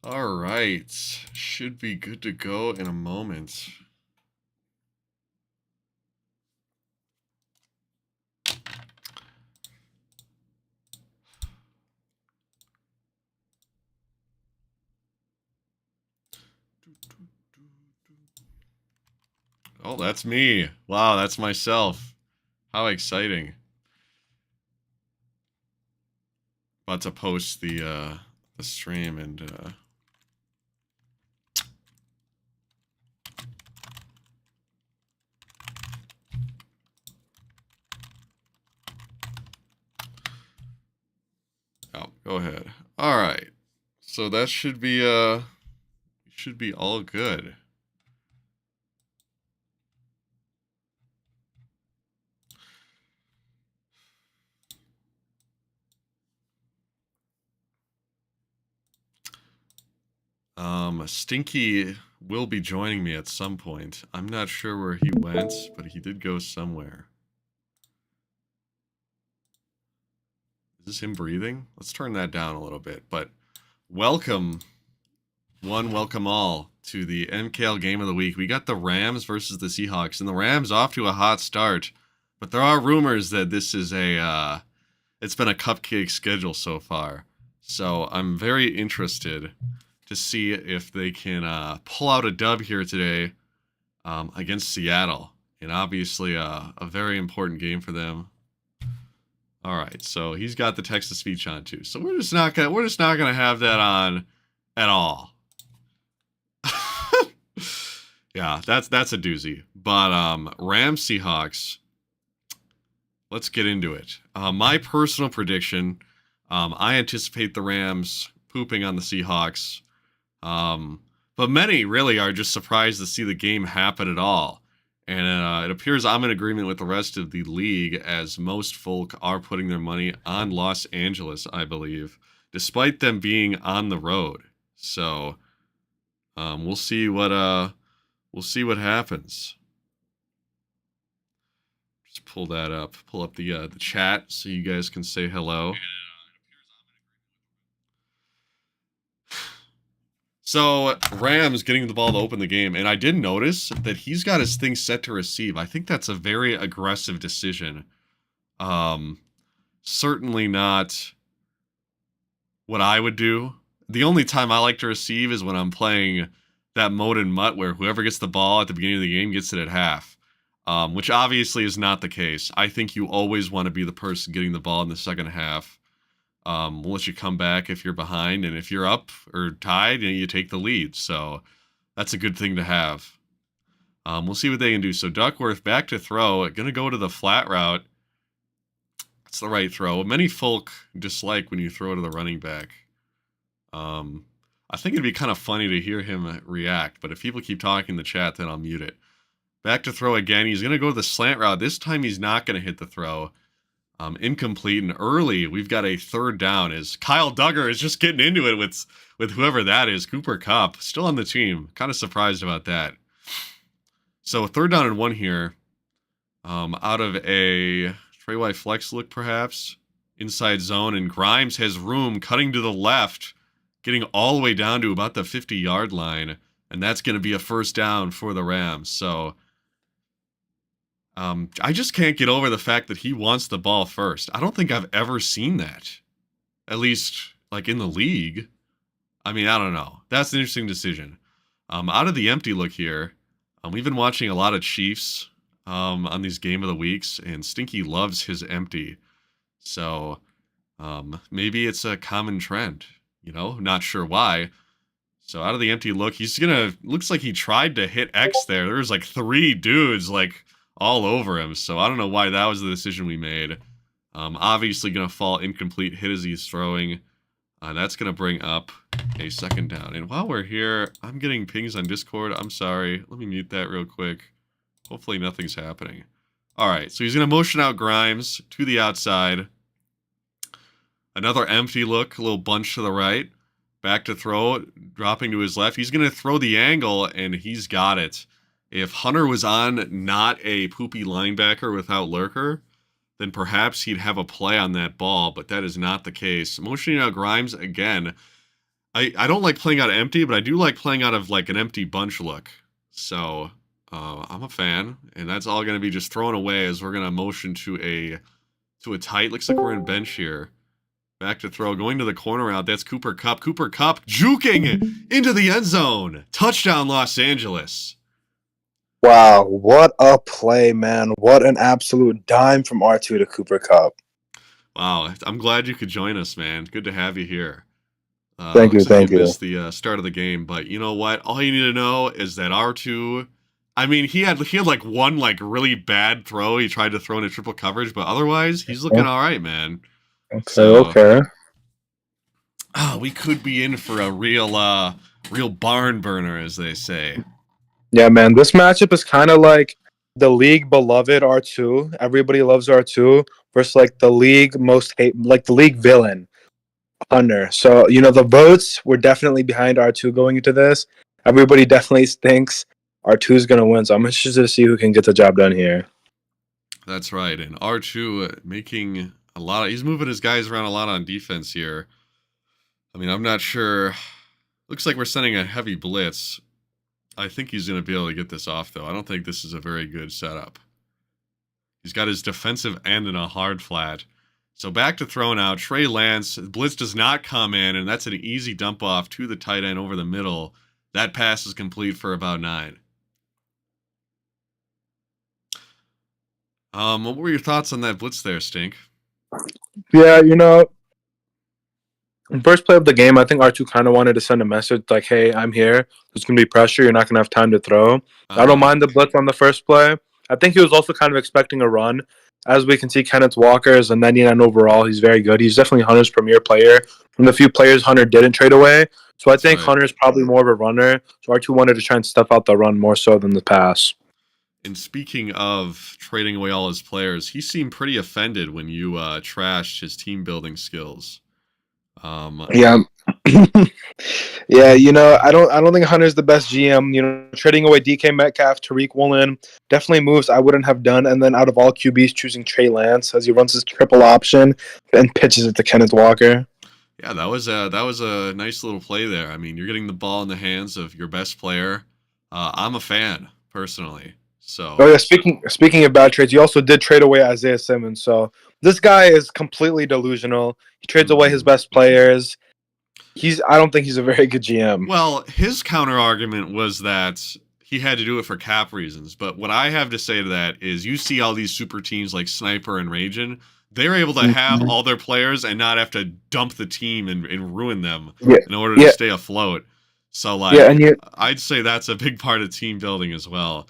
All right. Should be good to go in a moment. Oh, that's me. Wow, that's myself. How exciting. About to post the stream and oh, go ahead. All right. So that should be all good. Stinky will be joining me at some point. I'm not sure where he went, but he did go somewhere. Is this him breathing? Let's turn that down a little bit. But welcome, welcome all to the MKL game of the week. We got the Rams versus the Seahawks, and the Rams off to a hot start. But there are rumors that this is it's been a cupcake schedule so far. So I'm very interested to see if they can pull out a dub here today against Seattle, and obviously a very important game for them. All right, so he's got the text to speech on too. So we're just not gonna have that on at all. Yeah, that's a doozy. But Rams Seahawks. Let's get into it. My personal prediction, I anticipate the Rams pooping on the Seahawks. But many really are just surprised to see the game happen at all. And it appears I'm in agreement with the rest of the league, as most folk are putting their money on Los Angeles, I believe, despite them being on the road. So we'll see what happens. Just pull that up. Pull up the chat so you guys can say hello. So Rams getting the ball to open the game, and I did notice that he's got his thing set to receive. I think that's a very aggressive decision. Certainly not what I would do. The only time I like to receive is when I'm playing that mode in Mutt where whoever gets the ball at the beginning of the game gets it at half, which obviously is not the case. I think you always want to be the person getting the ball in the second half. We'll let you come back if you're behind, and if you're up or tied, you take the lead. So that's a good thing to have. We'll see what they can do. So Duckworth back to throw. Going to go to the flat route. That's the right throw. Many folk dislike when you throw to the running back. I think it'd be kind of funny to hear him react, but if people keep talking in the chat, then I'll mute it. Back to throw again. He's going to go to the slant route. This time he's not going to hit the throw. Incomplete, and early we've got a third down as Kyle Duggar is just getting into it with whoever that is. Cooper Kupp still on the team. Kind of surprised about that. So third down and 1 here. Out of a Trey White flex look, perhaps inside zone, and Grimes has room cutting to the left, getting all the way down to about the 50-yard line, and that's going to be a first down for the Rams. So I just can't get over the fact that he wants the ball first. I don't think I've ever seen that, at least like in the league. I mean, I don't know. That's an interesting decision. Out of the empty look here, we've been watching a lot of Chiefs on these game of the weeks, and Stinky loves his empty. So maybe it's a common trend, not sure why. So out of the empty look, looks like he tried to hit X there. There's like 3 dudes all over him. So I don't know why that was the decision we made. Obviously going to fall incomplete hit as he's throwing. That's going to bring up a second down. And while we're here, I'm getting pings on Discord. I'm sorry. Let me mute that real quick. Hopefully nothing's happening. All right, so he's going to motion out Grimes to the outside. Another empty look, a little bunch to the right. Back to throw, dropping to his left. He's going to throw the angle, and he's got it. If Hunter was on not a poopy linebacker without Lurker, then perhaps he'd have a play on that ball, but that is not the case. Motioning out Grimes again. I don't like playing out empty, but I do like playing out of like an empty bunch look. So I'm a fan, and that's all going to be just thrown away as we're going to motion to a tight. Looks like we're in bench here. Back to throw, going to the corner out. That's Cooper Kupp. Cooper Kupp juking into the end zone. Touchdown, Los Angeles. Wow, what a play, man. What an absolute dime from R2 to Cooper Kupp. Wow, I'm glad you could join us, man. Good to have you here. Thank you. Missed the start of the game, but you know what? All you need to know is that R2. I mean, he had like one like really bad throw. He tried to throw into triple coverage, but otherwise, he's looking all right, man. Okay. We could be in for a real barn burner, as they say. Yeah, man. This matchup is kind of like the league beloved R2. Everybody loves R2 versus like the league most hate, like the league villain, Hunter. So the votes were definitely behind R2 going into this. Everybody definitely thinks R2 is gonna win. So I'm interested to see who can get the job done here. That's right, and R2 making a lot. He's moving his guys around a lot on defense here. I mean, I'm not sure. Looks like we're sending a heavy blitz. I think he's going to be able to get this off, though. I don't think this is a very good setup. He's got his defensive end in a hard flat. So back to throw now. Trey Lance. Blitz does not come in, and that's an easy dump off to the tight end over the middle. That pass is complete for about 9. What were your thoughts on that blitz there, Stink? Yeah, in first play of the game, I think R2 kind of wanted to send a message like, hey, I'm here. There's going to be pressure. You're not going to have time to throw. I don't mind the blitz on the first play. I think he was also kind of expecting a run. As we can see, Kenneth Walker is a 99 overall. He's very good. He's definitely Hunter's premier player. From the few players Hunter didn't trade away. So I think Hunter's probably more of a runner. So R2 wanted to try and stuff out the run more so than the pass. And speaking of trading away all his players, he seemed pretty offended when you trashed his team building skills. Yeah. Yeah, I don't think Hunter's the best GM. Trading away DK Metcalf, Tariq Woolen, definitely moves I wouldn't have done. And then out of all QBs, choosing Trey Lance as he runs his triple option and pitches it to Kenneth Walker. Yeah, that was a nice little play there. I mean, you're getting the ball in the hands of your best player. I'm a fan personally. So. Oh yeah, speaking of bad trades, you also did trade away Isaiah Simmons. So this guy is completely delusional. He trades away his best players. I don't think he's a very good GM. Well, his counter argument was that he had to do it for cap reasons. But what I have to say to that is you see all these super teams like Sniper and Ragin, they're able to have all their players and not have to dump the team and ruin them in order to stay afloat. So I'd say that's a big part of team building as well.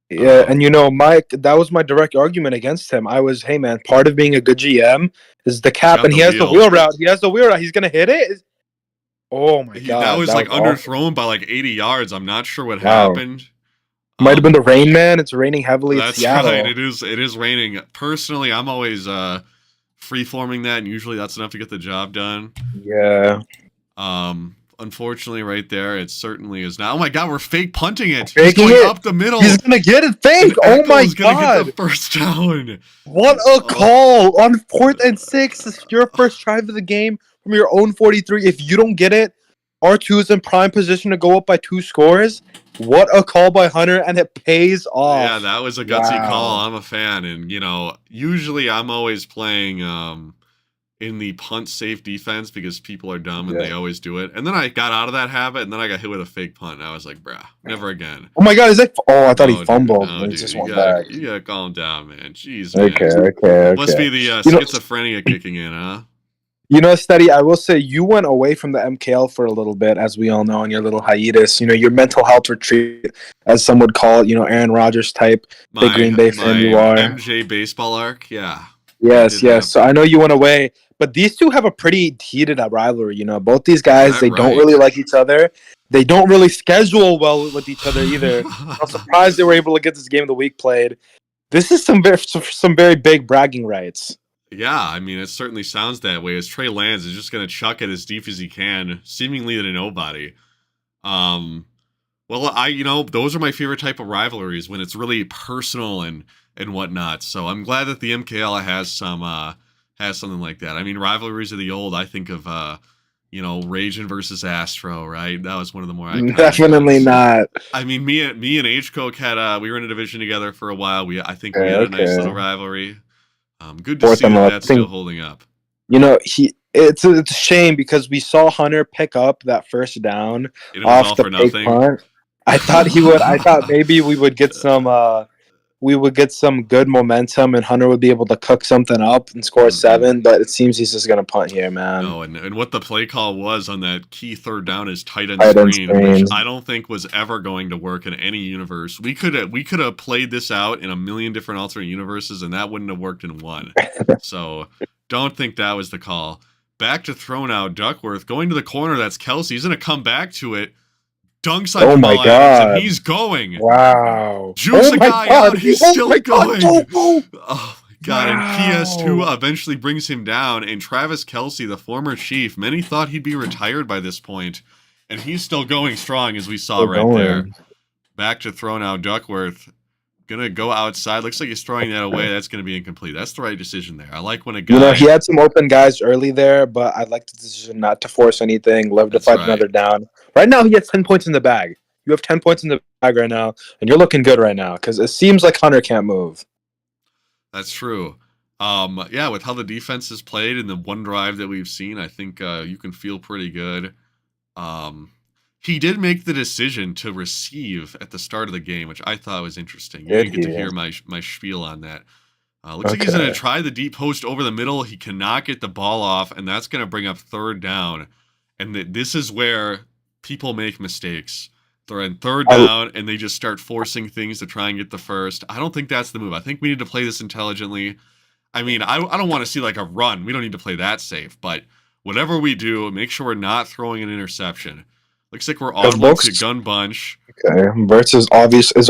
Yeah, and Mike, that was my direct argument against him. I was, hey man, part of being a good GM is the cap, and he has the wheel route. He's gonna hit it. Oh my god, that was like underthrown by like 80 yards. I'm not sure what happened. Might have been the rain, man. It's raining heavily. That's right. It is raining. Personally, I'm always free-forming that, and usually that's enough to get the job done. Yeah. Unfortunately, right there, it certainly is not. Oh my god, we're fake punting it. He's going up the middle. He's gonna get it fake. Oh my god, gonna get the first down. What a call on 4th and 6. This is your first drive of the game from your own 43. If you don't get it, R2 is in prime position to go up by 2 scores. What a call by Hunter, and it pays off. Yeah, that was a gutsy call. I'm a fan, and usually I'm always playing in the punt safe defense because people are dumb and they always do it. And then I got out of that habit, and then I got hit with a fake punt, and I was like, bruh, never again. Oh my god, is that? Oh, I thought he fumbled. No, dude, just you gotta calm down, man. Jeez, man. Okay. Must be the schizophrenia kicking in, huh? Steady, I will say you went away from the MKL for a little bit, as we all know, on your little hiatus. Your mental health retreat, as some would call it, Aaron Rodgers type, the Green Bay fan you are. MJ baseball arc, yeah. Yes. So I know you went away, but these two have a pretty heated rivalry. Both these guys, they don't really like each other. They don't really schedule well with each other either. I'm surprised they were able to get this game of the week played. This is some very big bragging rights. Yeah, I mean, it certainly sounds that way. As Trey Lance is just going to chuck it as deep as he can, seemingly to nobody. Well, those are my favorite type of rivalries when it's really personal and whatnot. So I'm glad that the MKL has something like that. I mean, rivalries of the old. I think of Raging versus Astro, right? That was one of the more iconic Definitely ones. not. I mean, me and H Coke had we were in a division together for a while. I think we Okay, had a nice okay. little rivalry. Good to Fourth see and that I that's think still holding up. it's a shame because we saw Hunter pick up that first down And it was all off the for fake nothing. punt. I thought he would. I thought maybe we would get some good momentum and Hunter would be able to cook something up and score 7, but it seems he's just gonna punt here, man. No, and what the play call was on that key third down is tight end Tight end screen, which screen. I don't think was ever going to work in any universe. We could have played this out in a million different alternate universes, and that wouldn't have worked in one. So don't think that was the call. Back to throw now, Duckworth going to the corner. That's Kelsey. He's gonna come back to it. Dunks on Jamal Adams, and he's going. Wow. Juice the guy out. He's still going. Oh my God. And PS2 eventually brings him down. And Travis Kelsey, the former Chief, many thought he'd be retired by this point. And he's still going strong, as we saw there. Back to throw now, Duckworth. Gonna go outside. Looks like he's throwing that away. That's gonna be incomplete. That's the right decision there. I like when a guy. He had some open guys early there, but I like the decision not to force anything. Love to fight another down. Right now, he has 10 points in the bag. You have 10 points in the bag right now, and you're looking good right now because it seems like Hunter can't move. That's true. With how the defense is played and the one drive that we've seen, I think you can feel pretty good. He did make the decision to receive at the start of the game, which I thought was interesting. You didn't get to hear my spiel on that. Looks like he's going to try the deep post over the middle. He cannot get the ball off, and that's going to bring up third down. And this is where people make mistakes. They're in third down, and they just start forcing things to try and get the first. I don't think that's the move. I think we need to play this intelligently. I mean, I don't want to see like a run. We don't need to play that safe. But whatever we do, make sure we're not throwing an interception. Looks like we're audible to gun bunch. Okay, Verts is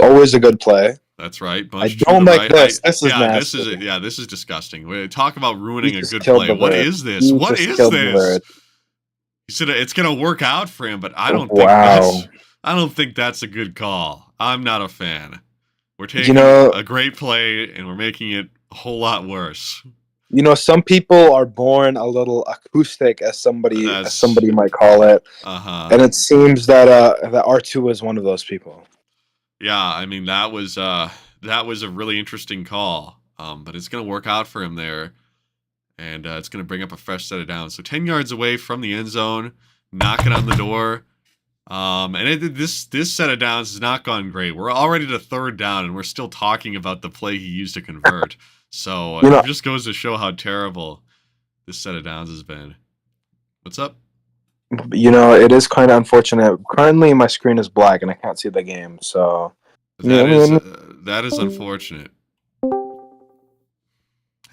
always a good play. That's right. Bunch I don't like this. This is nasty. This is disgusting. We talk about ruining a good play. What is this? What is this? He said it's gonna work out for him, but I don't think that's a good call. I'm not a fan. We're taking a great play and we're making it a whole lot worse. Some people are born a little acoustic, as somebody might call it. And it seems that R2 is one of those people. Yeah, I mean that was a really interesting call. But it's gonna work out for him there. And it's gonna bring up a fresh set of downs. So 10 yards away from the end zone, knocking on the door. This set of downs has not gone great. We're already to third down, and we're still talking about the play he used to convert. So it just goes to show how terrible this set of downs has been. What's up? It is kind of unfortunate. Currently, my screen is black, and I can't see the game. So that is unfortunate.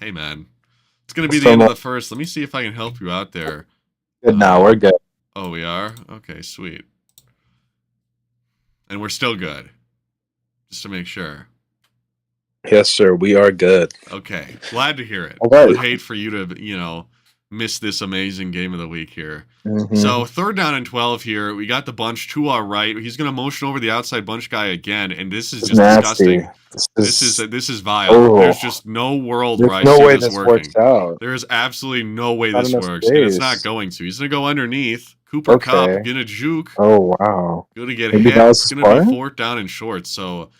Hey, man. It's going to be the end of the first. Let me see if I can help you out there. Good now. We're good. Oh, we are? Okay, sweet. And we're still good. Just to make sure. Yes, sir. We are good. Okay. Glad to hear it. Okay. I would hate for you to, miss this amazing game of the week here. Mm-hmm. So third down and 12 here. We got the bunch to our right. He's going to motion over the outside bunch guy again, and this is just disgusting. This is vile. Oh. There's just no world where I see this working. Works out. There is absolutely no way this works, and it's not going to. He's going to go underneath. Cooper Kupp going to juke. Oh, wow. Going to get hit. It's going to be fourth down and short. So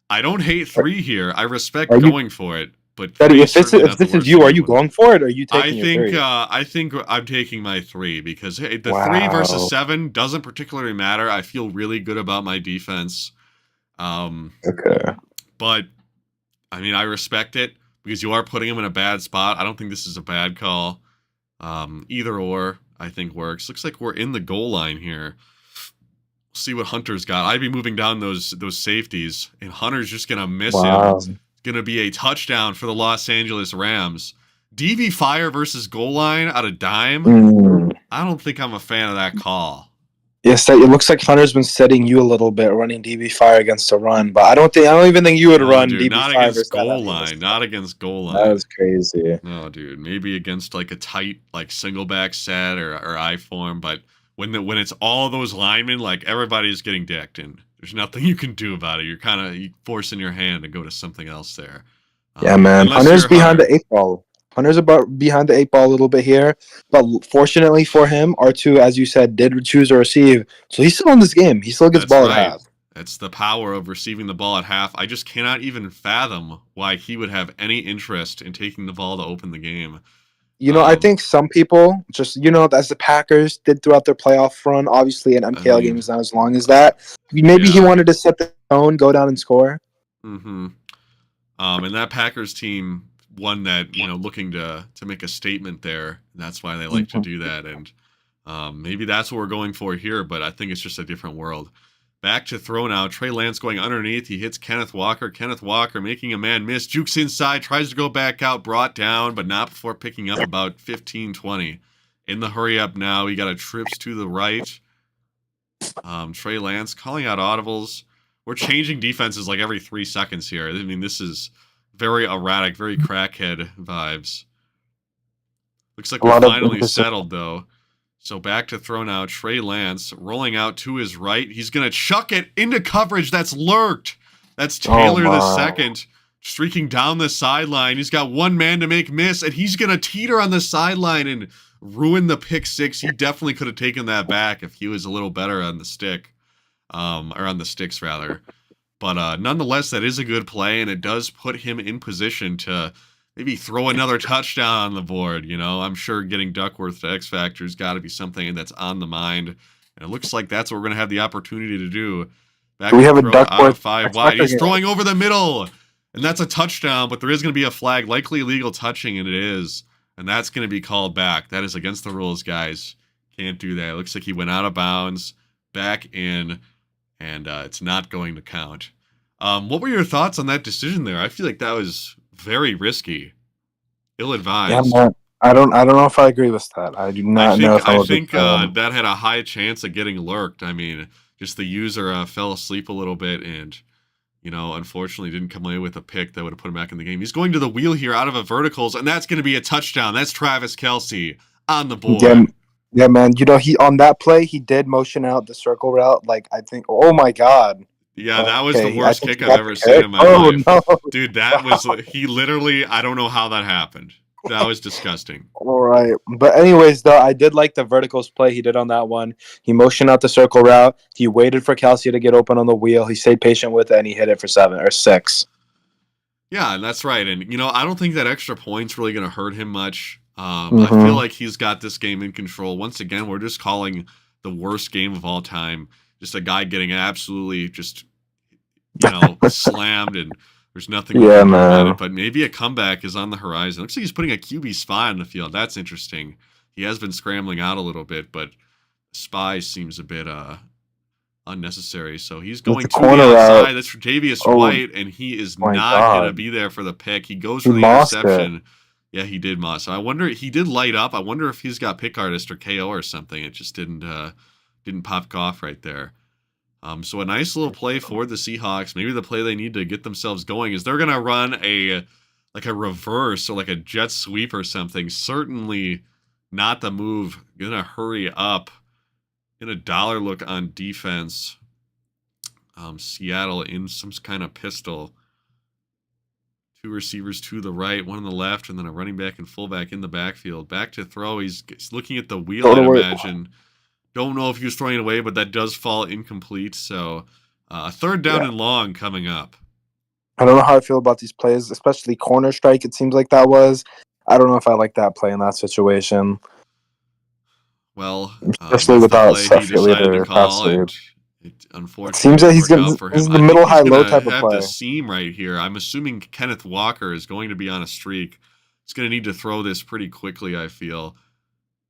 I don't hate 3 here. I respect going for it. But if this is you, are you going for it, or are you taking I think I'm taking my 3 because the 3 versus 7 doesn't particularly matter. I feel really good about my defense. Okay. But I mean, I respect it because you are putting him in a bad spot. I don't think this is a bad call. Either or, I think works. Looks like we're in the goal line here. We'll see what Hunter's got. I'd be moving down those safeties, and Hunter's just gonna miss him. Going to be a touchdown for the Los Angeles Rams. DV Fire versus goal line out of dime. I don't think I'm a fan of that call. Yes, it looks like Hunter's been setting you a little bit, running DB Fire against the run, but I don't even think you would run DB not Fire against goal line. Not against goal line. That was crazy. No, dude, maybe against like a tight single back set or I form, but when it's all those linemen, like everybody's getting dicked and there's nothing you can do about it. You're kind of forcing your hand to go to something else there. Yeah, man. Hunter's behind the 8 ball. Hunter's about behind the 8 ball a little bit here, but fortunately for him, R2, as you said, did choose to receive, so he's still in this game. He still gets That's ball right. at half. That's the power of receiving the ball at half. I just cannot even fathom why he would have any interest in taking the ball to open the game. I think some people just, as the Packers did throughout their playoff run, obviously an MKL game is not as long as that. Maybe he wanted to set the tone, go down and score. Mm-hmm. And that Packers team won that, looking to make a statement there. And that's why they like to do that. And maybe that's what we're going for here, but I think it's just a different world. Back to throw now. Trey Lance going underneath. He hits Kenneth Walker. Kenneth Walker making a man miss. Jukes inside. Tries to go back out. Brought down, but not before picking up about 15, 20. In the hurry up now. He got a trips to the right. Trey Lance calling out audibles. We're changing defenses like every 3 seconds here. I mean, this is very erratic, very crackhead vibes. Looks like we're finally settled, though. So back to throw now. Trey Lance rolling out to his right. He's going to chuck it into coverage. That's lurked. That's Taylor the second, streaking down the sideline. He's got one man to make miss, and he's going to teeter on the sideline and ruin the pick six. He definitely could have taken that back if he was a little better on the stick, or on the sticks, rather. But nonetheless, that is a good play, and it does put him in position to maybe throw another touchdown on the board. I'm sure getting Duckworth to X Factor's got to be something that's on the mind. And it looks like that's what we're going to have the opportunity to do. We have a Duckworth 5 wide. He's throwing over the middle, and that's a touchdown, but there is going to be a flag, likely illegal touching, and it is. And that's going to be called back. That is against the rules, guys. Can't do that. It looks like he went out of bounds, back in, and it's not going to count. What were your thoughts on that decision there? I feel like that was very risky, ill-advised. Yeah, man. I don't know if I agree with that. I do not know if I think that had a high chance of getting lurked. I mean, just the user fell asleep a little bit and, unfortunately didn't come away with a pick that would have put him back in the game. He's going to the wheel here out of a verticals, and that's going to be a touchdown. That's Travis Kelce on the board. Yeah, man. He on that play, he did motion out the circle route. Like, I think, oh my God. Yeah, that was the worst kick I've ever seen in my life. No. Dude, that was, he literally, I don't know how that happened. That was disgusting. All right. But anyways, though, I did like the verticals play he did on that one. He motioned out the circle route. He waited for Kelce to get open on the wheel. He stayed patient with it, and he hit it for 7 or 6. Yeah, and that's right. And, I don't think that extra point's really going to hurt him much. I feel like he's got this game in control. Once again, we're just calling the worst game of all time. Just a guy getting absolutely just, slammed, and there's nothing about it. But maybe a comeback is on the horizon. Looks like he's putting a QB spy on the field. That's interesting. He has been scrambling out a little bit, but spy seems a bit unnecessary. So he's going to the outside. That's Tre'Davious White, and he is not going to be there for the pick. He goes for the interception. Yeah, he did moss. So I wonder, he did light up. I wonder if he's got pick artist or KO or something. It just didn't pop off right there. So a nice little play for the Seahawks. Maybe the play they need to get themselves going is they're going to run a reverse or like a jet sweep or something. Certainly not the move. Going to hurry up. In a dollar look on defense. Seattle in some kind of pistol. 2 receivers to the right, 1 on the left, and then a running back and fullback in the backfield. Back to throw. He's looking at the wheel, I'd imagine. Don't know if he was throwing it away, but that does fall incomplete. So, 3rd down and long coming up. I don't know how I feel about these plays, especially corner strike. It seems like that was. I don't know if I like that play in that situation. Well, especially without Seth to call, and it unfortunately seems like he's the middle high low type of play. The seam right here. I'm assuming Kenneth Walker is going to be on a streak. He's going to need to throw this pretty quickly, I feel.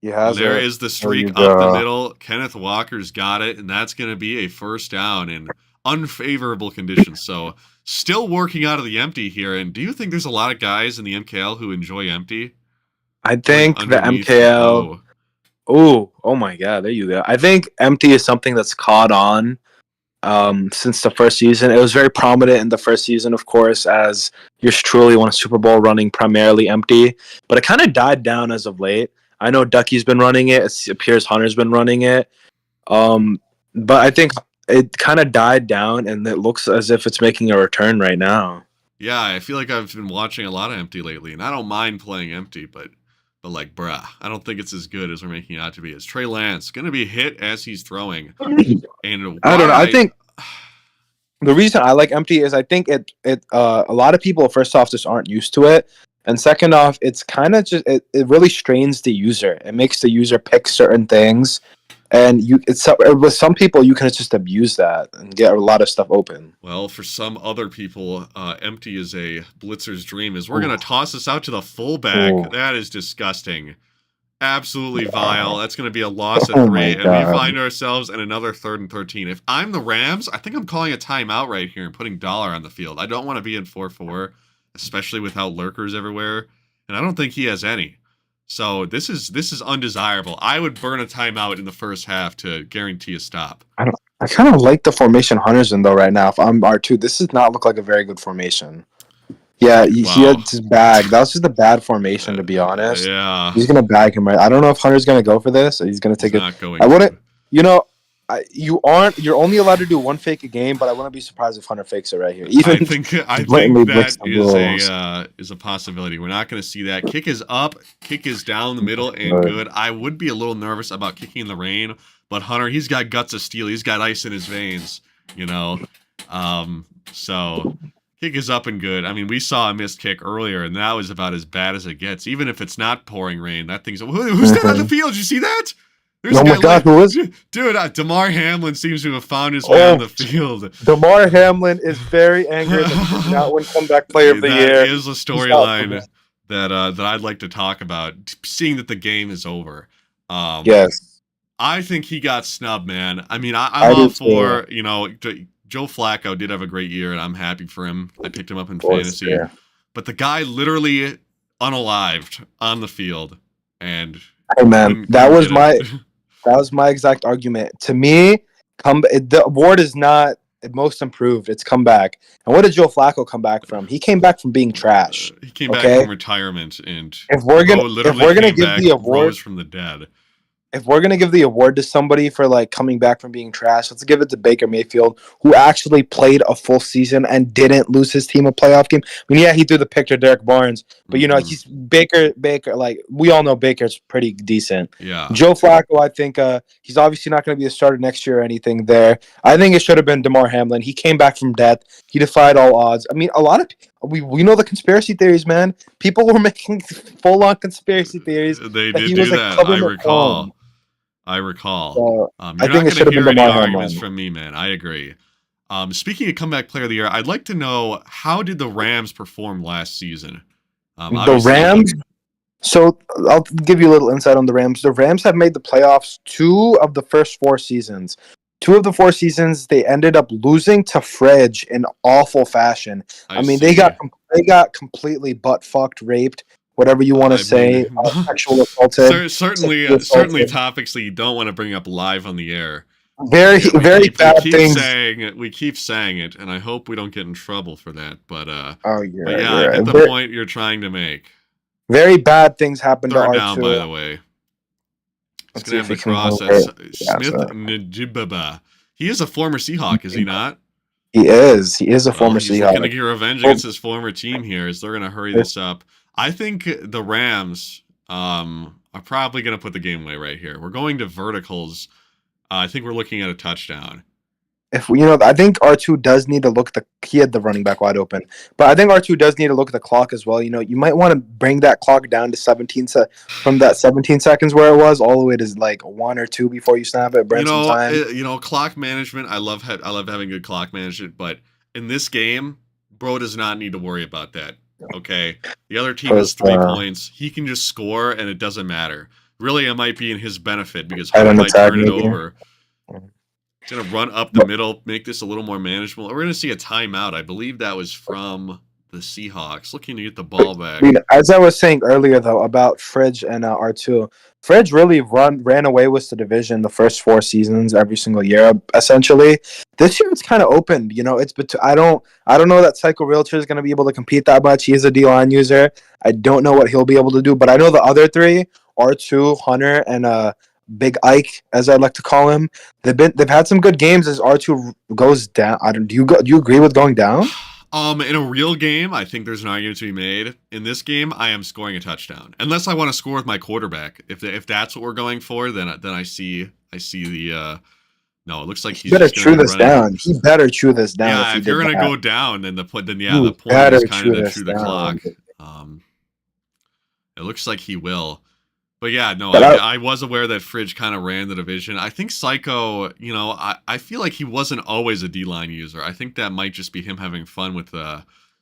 There is the streak up the middle. Kenneth Walker's got it, and that's going to be a 1st down in unfavorable conditions. So still working out of the empty here. And do you think there's a lot of guys in the MKL who enjoy empty? I think the MKL. Oh my God, there you go. I think empty is something that's caught on since the first season. It was very prominent in the first season, of course, as yours truly won a Super Bowl running primarily empty. But it kind of died down as of late. I know Ducky's been running it. It appears Hunter's been running it. But I think it kind of died down, and it looks as if it's making a return right now. Yeah, I feel like I've been watching a lot of Empty lately, and I don't mind playing Empty, but like, bruh, I don't think it's as good as we're making it out to be. Is Trey Lance gonna be hit as he's throwing? And I don't know. I why? think the reason I like Empty is I think a lot of people first off just aren't used to it, and second off, it's kind of just it really strains the user. It makes the user pick certain things, and with some people you can just abuse that and get a lot of stuff open. Well, for some other people, Empty is a blitzer's dream. Is we're Ooh. gonna toss this out to the fullback. Ooh. That is disgusting. Absolutely vile. That's going to be a loss of Oh 3, my and we God. find ourselves in another 3rd and 13. If I'm the Rams, I think I'm calling a timeout right here and putting Dollar on the field. I don't want to be in 4-4, especially without lurkers everywhere, and I don't think he has any. So this is undesirable. I would burn a timeout in the first half to guarantee a stop. I kind of like the formation Hunter's in though right now. If I'm R2, this does not look like a very good formation. Yeah, he Wow. had his bag. That was just a bad formation, to be honest. Yeah. He's gonna bag him right. I don't know if Hunter's gonna go for this. Or he's gonna take He's it. not going I wouldn't. to. You know, You're only allowed to do one fake a game, but I wouldn't be surprised if Hunter fakes it right here. Even I think blatantly that breaks the rules. is a possibility. We're not going to see that. Kick is up, kick is down the middle, and good. I would be a little nervous about kicking in the rain, but Hunter, he's got guts of steel. He's got ice in his veins, you know. So kick is up and good. I mean, we saw a missed kick earlier, and that was about as bad as it gets. Even if it's not pouring rain, that thing's who's that on the field? Did you see that? There's Oh my God, who is? Dude, DeMar Hamlin seems to have found his way on the field. DeMar Hamlin is very angry that he did not win comeback player of the year. That is a storyline that I'd like to talk about, seeing that the game is over. Yes. I think he got snubbed, man. I mean, I'm all for, you know, Joe Flacco did have a great year, and I'm happy for him. I picked him up in fantasy. Yeah. But the guy literally unalived on the field. And hey, man, that was my exact argument. To me, the award is not most improved. It's comeback. And what did Joe Flacco come back from? He came back from being trash. He came back from retirement, and if we're gonna give the award, rose from the dead. If we're gonna give the award to somebody for like coming back from being trash, let's give it to Baker Mayfield, who actually played a full season and didn't lose his team a playoff game. I mean, yeah, he threw the pick to Derek Barnes, but you know, he's Baker. Like we all know, Baker's pretty decent. Yeah. Joe Flacco, I think he's obviously not going to be a starter next year or anything. There, I think it should have been DeMar Hamlin. He came back from death. He defied all odds. I mean, a lot of we know the conspiracy theories, man. People were making full on conspiracy theories. They did do that. I recall. So, you're not going to hear any arguments from me, man. I agree. Speaking of comeback player of the year, I'd like to know, how did the Rams perform last season? The Rams? So I'll give you a little insight on the Rams. The Rams have made the playoffs 2 of the first 4 seasons. 2 of the 4 seasons, they ended up losing to Fridge in awful fashion. I mean, they got completely butt-fucked, raped, whatever you want to say, sexual assaulted. Certainly topics that you don't want to bring up live on the air. Very bad things. We keep saying it, and I hope we don't get in trouble for that. But I get the point you're trying to make. Very bad things happened to R2. Down, by the way. It's going to have to process. Smith Njibaba. He is a former Seahawk, is he not? He is. He is a former Seahawk. He's going to get revenge against his former team here, as they're going to hurry this up. I think the Rams are probably going to put the game away right here. We're going to verticals. I think we're looking at a touchdown. I think R2 does need to look he had the running back wide open, but I think R2 does need to look at the clock as well. You know, you might want to bring that clock down to 17 from that 17 seconds where it was all the way to like 1 or 2 before you snap it. Burn some time. Clock management. I love having good clock management, but in this game, bro does not need to worry about that. Okay, the other team has 3 points. He can just score, and it doesn't matter. Really, it might be in his benefit because Hunter might turn it over. It's going to run up the middle, make this a little more manageable. We're going to see a timeout. I believe that was from the Seahawks, looking to get the ball back. As I was saying earlier, though, about Fridge and R2, Fridge really ran away with the division the first 4 seasons every single year, essentially. This year, it's kind of open. You know, I don't know that Psycho Realtor is going to be able to compete that much. He is a D-line user. I don't know what he'll be able to do, but I know the other 3, R2, Hunter, and Big Ike, as I'd like to call him, they've had some good games as R2 goes down. Do you agree with going down? In a real game, I think there's an argument to be made. In this game, I am scoring a touchdown, unless I want to score with my quarterback. If that's what we're going for, then I see the. No, it looks like He he's better just going chew to be this running. down. He better chew this down. Yeah, if if he you're did going to that. go down, then the point You is better kind of to this chew the down. clock. It looks like he will. But yeah, no, But I was aware that Fridge kind of ran the division. I think Psycho, I feel like he wasn't always a D-line user. I think that might just be him having fun with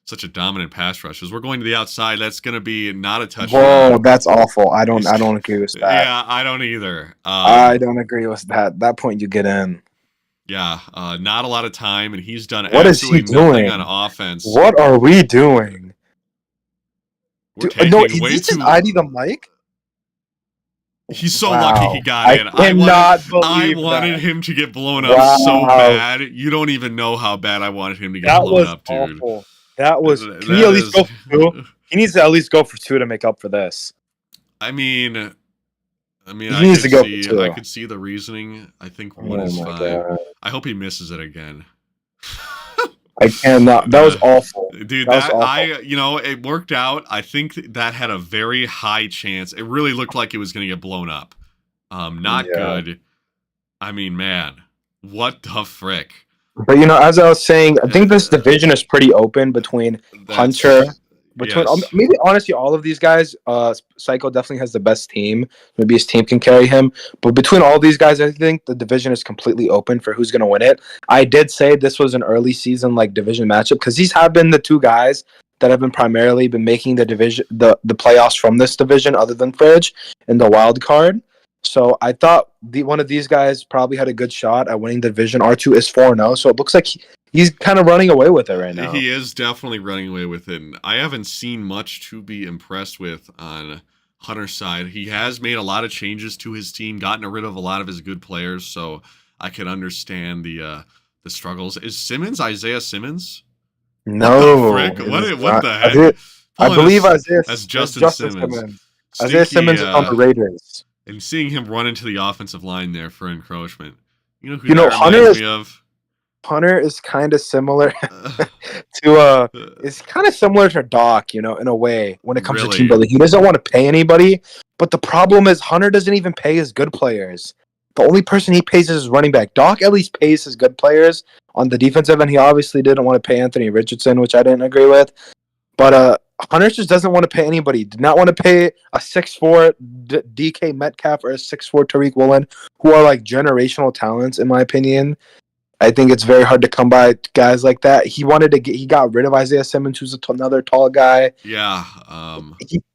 such a dominant pass rush. As we're going to the outside, that's going to be not a touchdown. Whoa, that's awful. I don't agree with that. Yeah, I don't either. I don't agree with that. That point you get in. Yeah, not a lot of time, and he's done What is he absolutely nothing doing? on offense. What are we doing? We're No, taking is way this just too. ID the mic? He's so Wow. lucky he got in. I I wanted him to get blown up so bad. You don't even know how bad I wanted him to get blown up, dude. Awful. That was. Can That he at least is- go for two? He needs to at least go for two to make up for this. I mean, He needs to go for two. I could see the reasoning. I think one is fine. God. I hope he misses it again. I cannot. That was awful. Dude, That was awful. it worked out. I think that had a very high chance. It really looked like it was going to get blown up. Not Yeah. good. I mean, man, what the frick? But as I was saying, I think this division is pretty open between Hunter. Maybe honestly, all of these guys, Psycho definitely has the best team. Maybe his team can carry him. But between all these guys, I think the division is completely open for who's going to win it. I did say this was an early season division matchup because these have been the two guys that have been primarily making the division, the playoffs from this division, other than Fridge in the wild card. So I thought one of these guys probably had a good shot at winning the division. R2 is 4-0, so it looks like he's kind of running away with it right now. He is definitely running away with it. I haven't seen much to be impressed with on Hunter's side. He has made a lot of changes to his team, gotten rid of a lot of his good players, so I can understand the struggles. Is Simmons Isaiah Simmons? No. What the heck? I believe Isaiah. That's Justin Simmons. Isaiah Simmons is on the Raiders. And seeing him run into the offensive line there for encroachment. You know who Hunter reminds me of? Hunter is kind of similar to it's kind of similar to Doc, in a way when it comes to team building. He doesn't want to pay anybody, but the problem is Hunter doesn't even pay his good players. The only person he pays is his running back. Doc at least pays his good players on the defensive end. He obviously didn't want to pay Anthony Richardson, which I didn't agree with. But Hunter just doesn't want to pay anybody. Did not want to pay a 6'4" DK Metcalf or a 6'4" Tariq Woolen, who are generational talents, in my opinion. I think it's very hard to come by guys like that. He got rid of Isaiah Simmons, who's another tall guy. Yeah.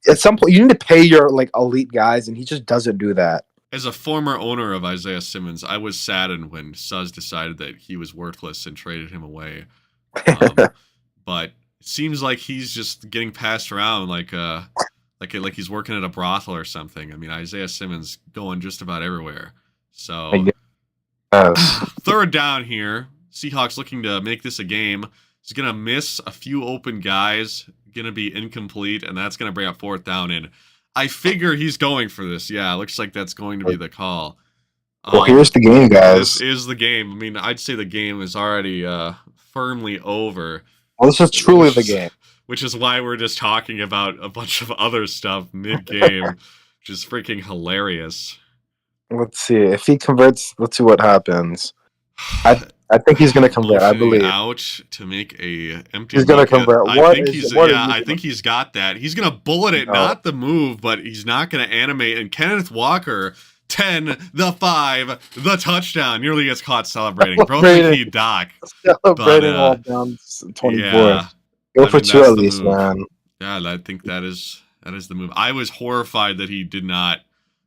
At some point, you need to pay your elite guys, and he just doesn't do that. As a former owner of Isaiah Simmons, I was saddened when Suz decided that he was worthless and traded him away. But it seems like he's just getting passed around like he's working at a brothel or something. I mean, Isaiah Simmons going just about everywhere. So third down here. Seahawks looking to make this a game. He's going to miss a few open guys. Going to be incomplete, and that's going to bring up fourth down. And I figure he's going for this. Yeah, looks like that's going to be the call. Well, here's the game, guys. This is the game. I mean, I'd say the game is already firmly over. Well, this is truly the game. Which is why we're just talking about a bunch of other stuff mid-game, which is freaking hilarious. Let's see. If he converts, let's see what happens. I think he's going to convert, I believe. Out to make a empty. He's going to convert. I think he's got that. He's going to bullet it, not the move, but he's not going to animate. And Kenneth Walker, 10, the 5, the touchdown. Nearly gets caught celebrating. Broken key Doc. Celebrating all down 24. Yeah, Go for two at least, man. Yeah, I think that is the move. I was horrified that he did not.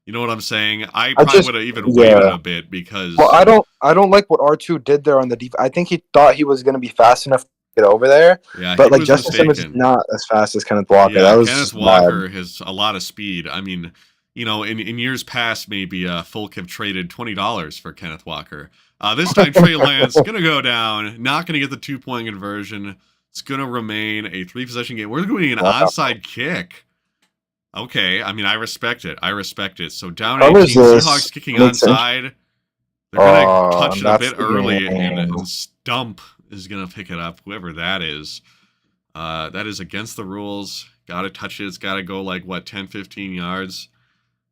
You know what I'm saying? I probably would have even waited a bit because. Well, I don't like what R2 did there on the defense. I think he thought he was going to be fast enough to get over there. Yeah, but Justin Simmons is not as fast as Kenneth Walker. Yeah, that was Kenneth Walker has a lot of speed. I mean, in years past, maybe Folk have traded $20 for Kenneth Walker. This time, Trey Lance going to go down, not going to get the 2-point conversion. It's going to remain a 3-possession game. We're doing an onside kick. Okay, I mean, I respect it. So down 18, Seahawks kicking onside. They're going to touch it a bit early, and Stump is going to pick it up, whoever that is. That is against the rules. Got to touch it. It's got to go like, what, 10, 15 yards?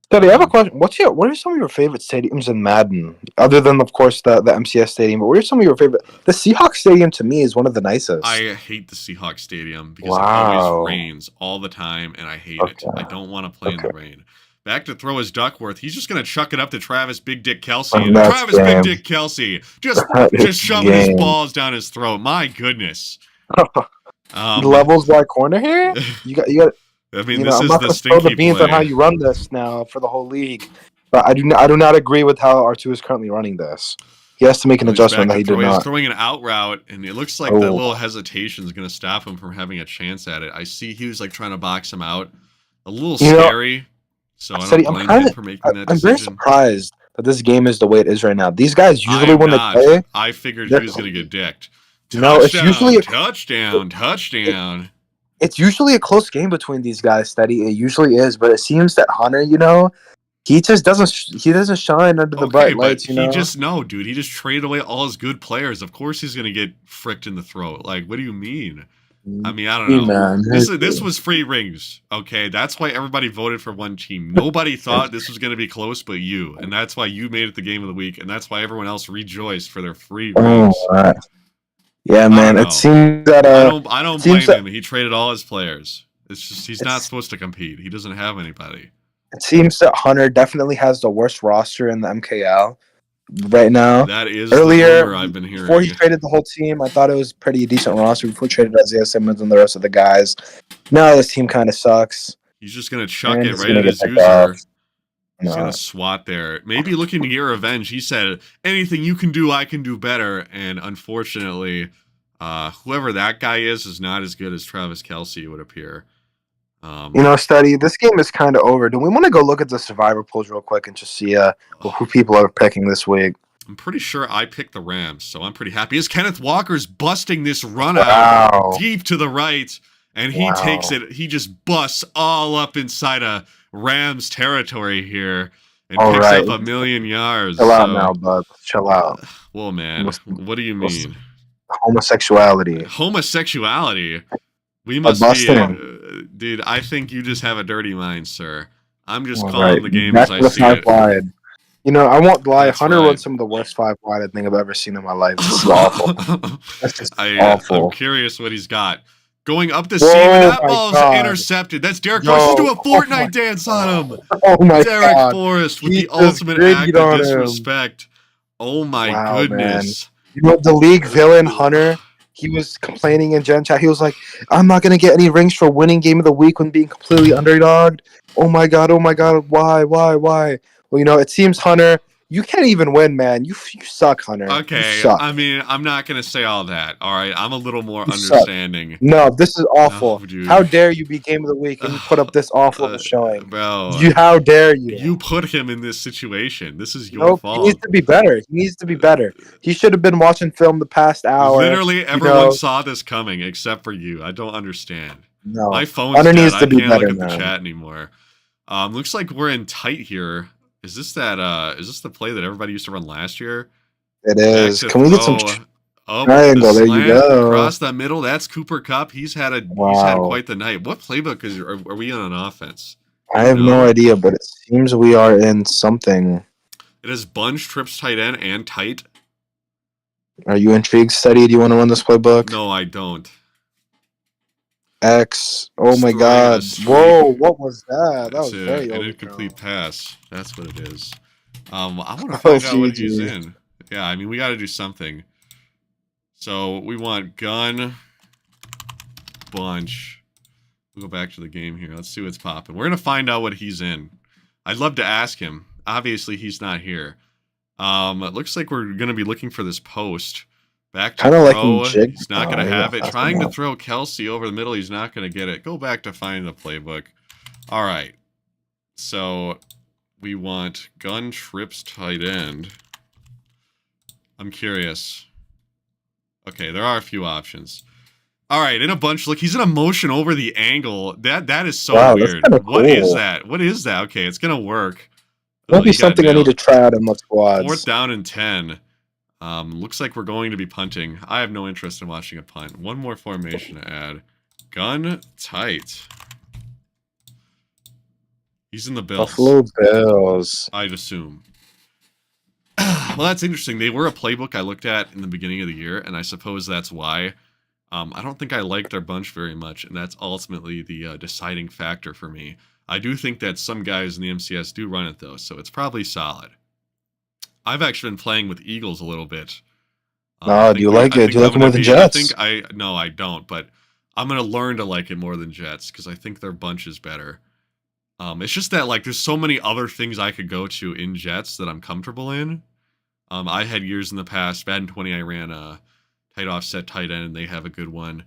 Study, I have a question. What are some of your favorite stadiums in Madden? Other than, of course, the MCS stadium, but what are some of your favorite? The Seahawks stadium to me is one of the nicest. I hate the Seahawks stadium because it always rains all the time, and I hate it. I don't want to play in the rain. Back to throw his Duckworth. He's just going to chuck it up to Travis Big Dick Kelsey. And Travis Big Dick Kelsey just shoving his balls down his throat. My goodness. Levels by corner here? You got. I mean, this is the stinky throw the beans play. on how you run this now for the whole league. But I do not agree with how R2 is currently running this. He has to make an adjustment that he did not. He's throwing an out route, and it looks like the little hesitation is going to stop him from having a chance at it. I see he was like trying to box him out. A little scary. So I don't blame him for making that decision. I'm very surprised that this game is the way it is right now. These guys usually when they play, I figured he was going to get dicked. No, it's usually touchdown. It's usually a close game between these guys, Steady. It usually is, but it seems that Hunter, he just doesn't shine under the bright lights, He just traded away all his good players. Of course he's gonna get fricked in the throat. Like, what do you mean? I mean, I don't know. This was free rings. Okay, that's why everybody voted for one team. Nobody thought this was gonna be close but you. And that's why you made it the game of the week, and that's why everyone else rejoiced for their free rings. Yeah, man. It seems that I don't blame him. He traded all his players. It's just he's not supposed to compete. He doesn't have anybody. It seems that Hunter definitely has the worst roster in the MKL right now. That is earlier the rumor I've been hearing. Before he traded the whole team, I thought it was pretty decent roster. Before he traded Isaiah Simmons and the rest of the guys. Now this team kind of sucks. He's just gonna chuck it right at his user. He's gonna swat there. Maybe looking to get revenge. He said, "Anything you can do, I can do better." And unfortunately, whoever that guy is not as good as Travis Kelsey, it would appear. Study, this game is kind of over. Do we want to go look at the survivor polls real quick and just see who people are picking this week? I'm pretty sure I picked the Rams, so I'm pretty happy. As Kenneth Walker's busting this run out deep to the right, and he takes it. He just busts all up inside a Rams territory here and picks up 1,000,000 yards. Chill out now, bud. Chill out. Well, man, what do you mean? Homosexuality. We must be, dude. I think you just have a dirty mind, sir. I'm just calling the game as I see it. Wide. I won't lie. Hunter runs some of the worst 5 wide I think I've ever seen in my life. This is awful. That's just awful. I'm curious what he's got. Going up the seam, and that ball's intercepted. That's Derek Forrest. He's doing a Fortnite dance on him. Oh my Derek God. Forrest with the ultimate act of disrespect. Oh my goodness. Man. The league villain Hunter, he was complaining in Gen Chat. He was like, "I'm not gonna get any rings for winning game of the week when being completely underdogged." Oh my god, why? Well, it seems Hunter, you can't even win, man. You suck, Hunter. Okay, I mean, I'm not going to say all that, all right? I'm a little more understanding. Suck. No, this is awful. How dare you be game of the week and you put up this awful showing? Bro. How dare you? You put him in this situation. This is your fault. He needs to be better. He should have been watching film the past hour. Literally everyone saw this coming except for you. I don't understand. No. My phone's dead. I can't look at the chat anymore. Looks like we're in tight here. Is this the play that everybody used to run last year? It is. Can we get some triangle? There you go. Across the middle. That's Cooper Kupp. He's had quite the night. What playbook are we on offense? I have no idea, but it seems we are in something. It is bunch, trips, tight end, and tight. Are you intrigued, Steady? Do you want to run this playbook? No, I don't. X. Oh my God! Whoa! What was that? That was very an incomplete pass. That's what it is. I want to find out what he's in. Yeah, I mean we got to do something. So we want gun, bunch. We'll go back to the game here. Let's see what's popping. We're gonna find out what he's in. I'd love to ask him. Obviously, he's not here. It looks like we're gonna be looking for this post. Back to throw. He's not going to have it. Trying to throw Kelsey over the middle. He's not going to get it. Go back to find the playbook. All right. So we want gun, trips, tight end. I'm curious. Okay, there are a few options. All right, in a bunch. Look, he's in a motion over the angle. That is so weird. Cool. What is that? What is that? Okay, it's going to work. That'll be something I need to try out in my squads. 4th down and 10. Looks like we're going to be punting. I have no interest in watching a punt. One more formation to add. Gun tight. He's in the Bills. Buffalo Bills. I'd assume. Well, that's interesting. They were a playbook I looked at in the beginning of the year, and I suppose that's why. I don't think I like their bunch very much, and that's ultimately the deciding factor for me. I do think that some guys in the MCS do run it, though, so it's probably solid. I've actually been playing with Eagles a little bit. Do you like it? Do you like it more than Jets? No, I don't, but I'm going to learn to like it more than Jets because I think their bunch is better. It's just that like there's so many other things I could go to in Jets that I'm comfortable in. I had years in the past, Madden 20, I ran a tight offset tight end, and they have a good one.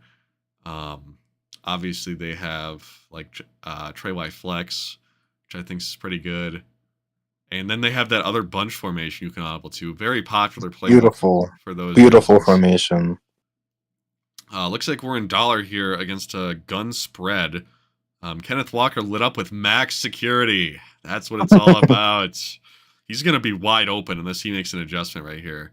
Obviously, they have like Trey Y Flex, which I think is pretty good. And then they have that other bunch formation you can audible to. Very popular play. Beautiful. For those beautiful reasons. Formation. Looks like we're in dollar here against a gun spread. Kenneth Walker lit up with max security. That's what it's all about. He's going to be wide open unless he makes an adjustment right here.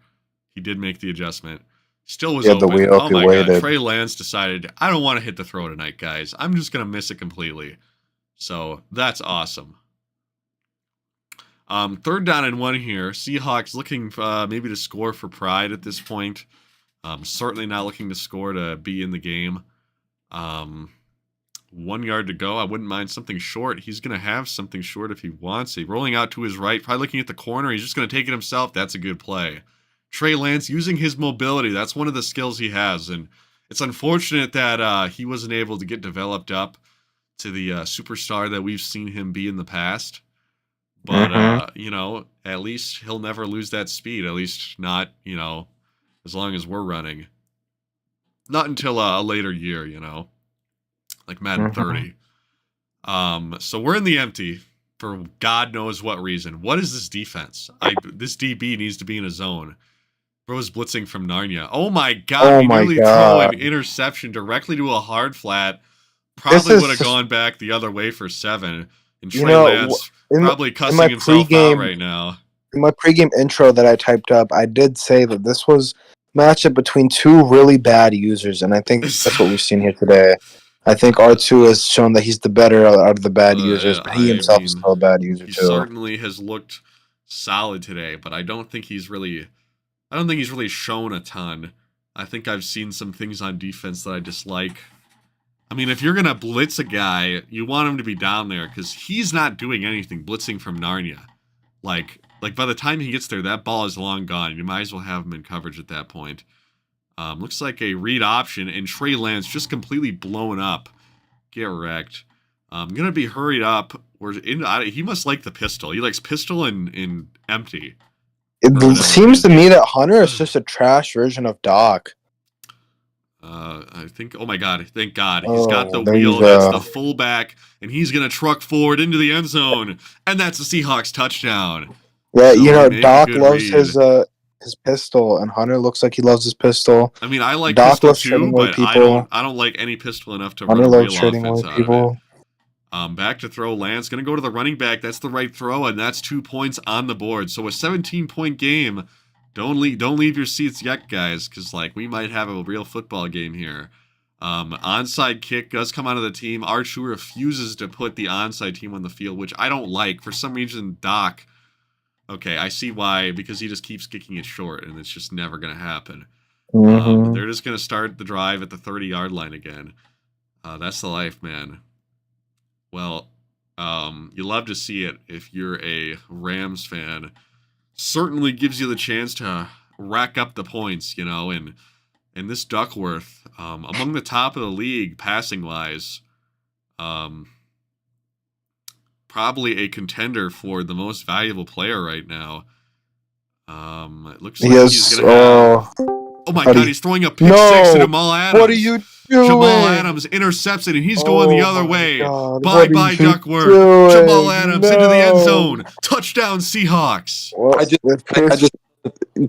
He did make the adjustment. Still was open. Oh my God. Trey Lance decided, I don't want to hit the throw tonight, guys. I'm just going to miss it completely. So that's awesome. 3rd down and 1 here. Seahawks looking maybe to score for pride at this point. Certainly not looking to score to be in the game. 1 yard to go. I wouldn't mind something short. He's going to have something short if he wants it. Rolling out to his right, probably looking at the corner. He's just going to take it himself. That's a good play. Trey Lance using his mobility. That's one of the skills he has. And it's unfortunate that he wasn't able to get developed up to the superstar that we've seen him be in the past. But, you know, at least he'll never lose that speed. At least not, you know, as long as we're running. Not until a later year, you know. Like Madden 30. So we're in the empty for God knows what reason. What is this defense? This DB needs to be in a zone. Bro's blitzing from Narnia. Oh my God. He nearly threw an interception directly to a hard flat. Probably would have gone back the other way for 7. And Trey Lance probably cussing himself out right now. In my pregame intro that I typed up, I did say that this was a matchup between 2 really bad users, and I think that's what we've seen here today. I think R2 has shown that he's the better out of the bad users, but he himself is still a bad user too. He certainly has looked solid today, but I don't think he's really shown a ton. I think I've seen some things on defense that I dislike. I mean, if you're going to blitz a guy, you want him to be down there because he's not doing anything blitzing from Narnia. Like by the time he gets there, that ball is long gone. You might as well have him in coverage at that point. Looks like a read option, and Trey Lance just completely blown up. Get wrecked. I'm going to be hurried up. He must like the pistol. He likes pistol and empty. It seems to me that Hunter is just a trash version of Doc. I think, oh my God, thank God. He's got the wheel. That's the fullback, and he's going to truck forward into the end zone, and that's a Seahawks touchdown. Yeah, so you know, Doc loves his pistol, and Hunter looks like he loves his pistol. I mean, I like Doc pistol too, but I don't like any pistol enough to run a real offense out of it. Back to throw. Lance going to go to the running back. That's the right throw, and that's 2 points on the board. So a 17-point game. Don't leave your seats yet, guys, because like we might have a real football game here. Onside kick does come out of the team. R2 refuses to put the onside team on the field, which I don't like. For some reason, Doc. Okay, I see why, because he just keeps kicking it short, and it's just never going to happen. They're just going to start the drive at the 30-yard line again. That's the life, man. Well, you love to see it if you're a Rams fan. Certainly gives you the chance to rack up the points, you know, and this Duckworth, among the top of the league passing-wise, probably a contender for the most valuable player right now. It looks like he's going to have... Oh my God, he's throwing a pick 6 to Jamal Adams. What are you doing? Jamal Adams intercepts it, and he's going the other way. Bye-bye, Duckworth. Jamal Adams into the end zone. Touchdown, Seahawks. Well, I just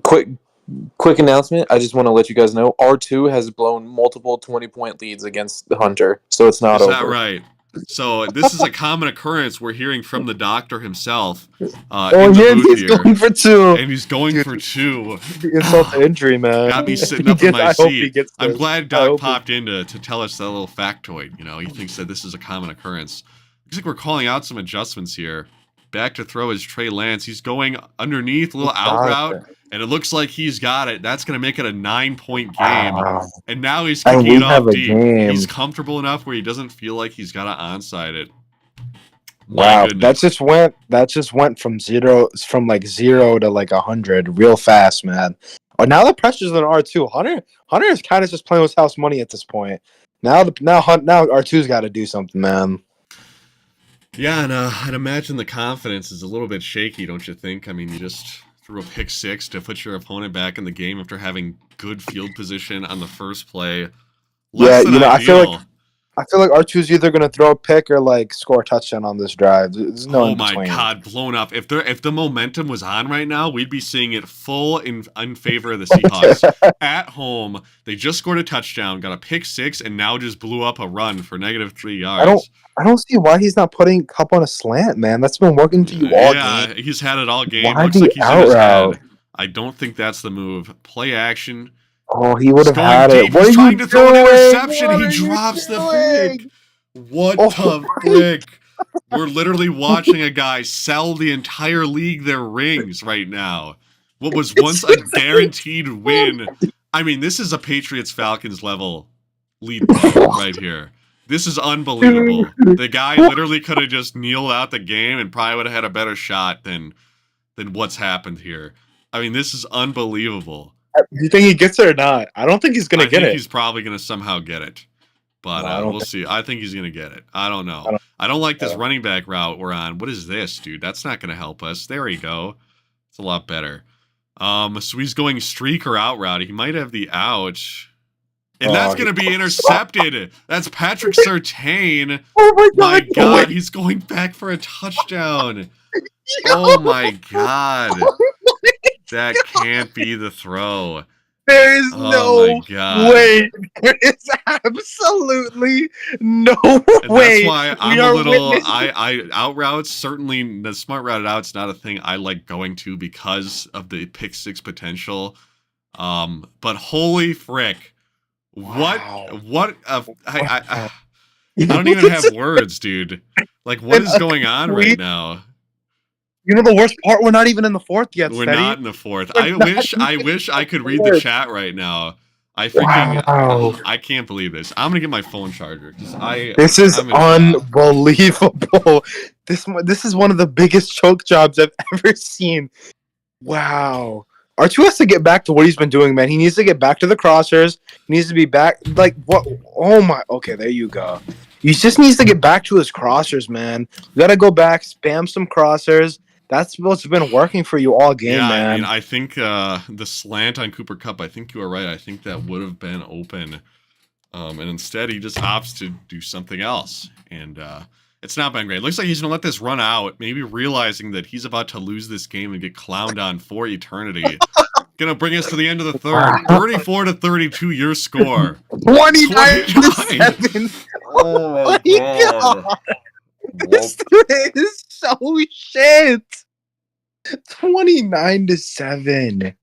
quick announcement. I just want to let you guys know R2 has blown multiple 20-point leads against the Hunter, so it's not over. Is that right? So this is a common occurrence we're hearing from the doctor himself in Oh, the yeah, booth he's here. going for 2. And he's going Dude, for 2. Insult to injury, man. Got me sitting He up in gets- my I hope he seat. gets I'm this. glad I Doc hope he- popped in to tell us that little factoid. You know, he thinks that this is a common occurrence. Looks like we're calling out some adjustments here. Back to throw is Trey Lance. He's going underneath, a little out route, and it looks like he's got it. That's going to make it a 9-point game. Wow. And now he's And kicking we it off have a deep. game. He's comfortable enough where he doesn't feel like he's got to onside it. Wow, My that just went from 0 to like 100 real fast, man. Oh, now the pressure's on R2. Hunter is kind of just playing with house money at this point. Now R2's got to do something, man. Yeah, and I'd imagine the confidence is a little bit shaky, don't you think? I mean, you just threw a pick 6 to put your opponent back in the game after having good field position on the first play. Less than ideal. I feel like R2's either going to throw a pick or like score a touchdown on this drive. There's no Oh in my between. God, blown up. If the momentum was on right now, we'd be seeing it full in favor of the Seahawks. At home, they just scored a touchdown, got a pick 6, and now just blew up a run for -3 yards. I don't see why he's not putting Cup on a slant, man. That's been working for you all game. Yeah, he's had it all game. Why Looks the like he's in out his route? head. I don't think that's the move. Play action. Oh, he would have Going had deep. it. What He's are trying you to throw an doing? interception. What He are you drops the doing? pick. What Oh the frick? We're literally watching a guy sell the entire league their rings right now. What was once a guaranteed win. I mean, this is a Patriots-Falcons level lead right here. This is unbelievable. The guy literally could have just kneeled out the game and probably would have had a better shot than what's happened here. I mean, this is unbelievable. Do you think he gets it or not? I don't think he's going to get I think it. he's probably going to somehow get it. But No, we'll see. I think he's going to get it. I don't know. I don't like this running back route we're on. What is this, dude? That's not going to help us. There we go. It's a lot better. So he's going streak or out route. He might have the out. And that's going to be intercepted. That's Patrick Surtain. Oh My God, he's going back for a touchdown. Oh my God. That can't be the throw. There is Oh my God. way. There is absolutely no And way. that's why I'm we a are little witnessing- I out routes, certainly the smart routed out's not a thing I like going to because of the pick 6 potential. But holy frick. Wow. I don't even have words, dude. Like, what is going on right now? You know the worst part? We're not even in the fourth yet. We're Steady. not in the fourth. We're I not wish I could read the chat right now. I freaking Wow. I can't believe this. I'm gonna get my phone charger because This is I'm in shock. unbelievable. This is one of the biggest choke jobs I've ever seen. Wow. R2 has to get back to what he's been doing, man. He needs to get back to the crossers. He needs to be back. Like, what? Oh, my. Okay, there you go. He just needs to get back to his crossers, man. You got to go back, spam some crossers. That's what's been working for you all game, Yeah, man. I mean, I think the slant on Cooper Kupp, I think you are right. I think that would have been open. And instead, he just opts to do something else. And it's not been great. Looks like he's going to let this run out, maybe realizing that he's about to lose this game and get clowned on for eternity. Going to bring us to the end of the third. 34-32, your score. 29-7. Oh my God. This dude is so shit. 29-7.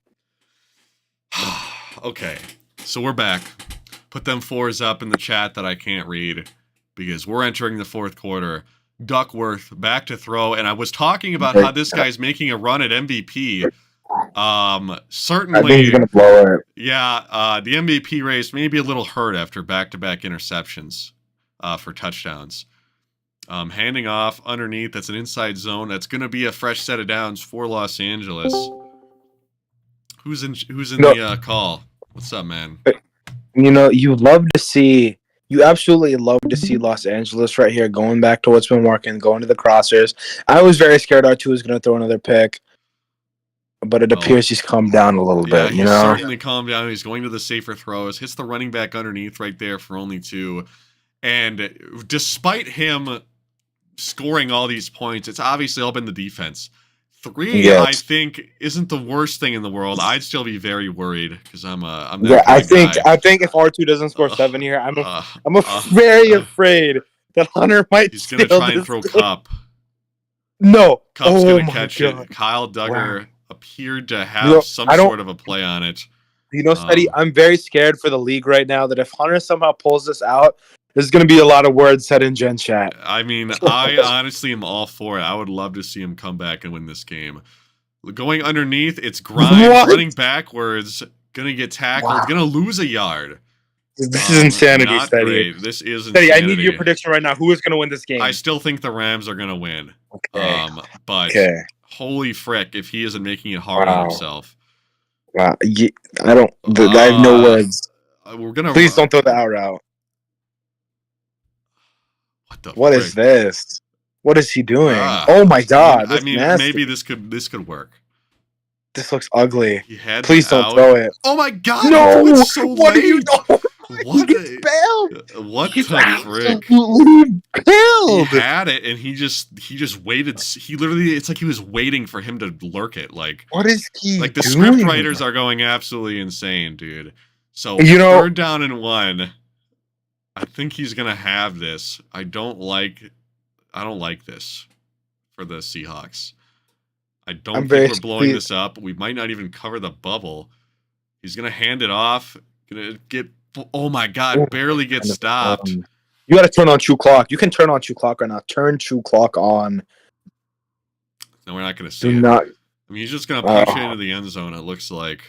Okay, so we're back. Put them 4s up in the chat that I can't read because we're entering the fourth quarter. Duckworth back to throw, and I was talking about how this guy's making a run at MVP. Certainly, I think he's gonna blow it. Yeah, the MVP race may be a little hurt after back-to-back interceptions for touchdowns. Handing off underneath, that's an inside zone. That's going to be a fresh set of downs for Los Angeles. Who's in the call? What's up, man? You absolutely love to see Los Angeles right here, going back to what's been working, going to the crossers. I was very scared R2 was going to throw another pick, but it appears he's calmed down a little bit, He's certainly calmed down. He's going to the safer throws, hits the running back underneath right there for only 2. And despite him scoring all these points, it's obviously all been the defense. 3, Yes. I think, isn't the worst thing in the world. I'd still be very worried because I'm I think if R2 doesn't score 7 here, I'm very afraid that Hunter might He's gonna steal try and this throw game. Cup. No. Cup's Oh gonna my catch God. it. Kyle Duggar Wow. appeared to You have know, some I don't- sort of a play on it. You know, Steady, Um, I'm very scared for the league right now that if Hunter somehow pulls this out, there's going to be a lot of words said in Gen Chat. I mean, I honestly am all for it. I would love to see him come back and win this game. Going underneath, it's Grimes What? running backwards, gonna get tackled, Wow. gonna lose a yard. This is insanity, Not Steady. great. This is Steady, insanity. I need your prediction right now. Who is going to win this game? I still think the Rams are gonna win. Okay. But Okay. holy frick, if he isn't making it hard on Wow. himself. Wow. I don't. I have no words. We're gonna. Please don't throw the out route. What frick? is this? What is he doing? Ah. Oh my God! I mean, nasty. maybe this could work. This looks ugly. He had Please don't out. throw it. Oh my God! No! It's so What late. are you doing? What? He gets bailed. What He's the frick? absolutely He bailed. had it, and he just waited. He literally, it's like he was waiting for him to lurk it. Like What is he the doing? script writers are going absolutely insane, dude. So You know- 3rd down and 1. I think he's gonna have this. I don't like this for the Seahawks. I don't I'm think we're blowing very- this up. We might not even cover the bubble. He's gonna hand it off. Gonna get. Oh my God! Barely gets stopped. You got to turn on True Clock. You can turn on True Clock right now. Turn True Clock on. No, we're not gonna see Do it. not. I mean, he's just gonna punch it into the end zone. It looks like.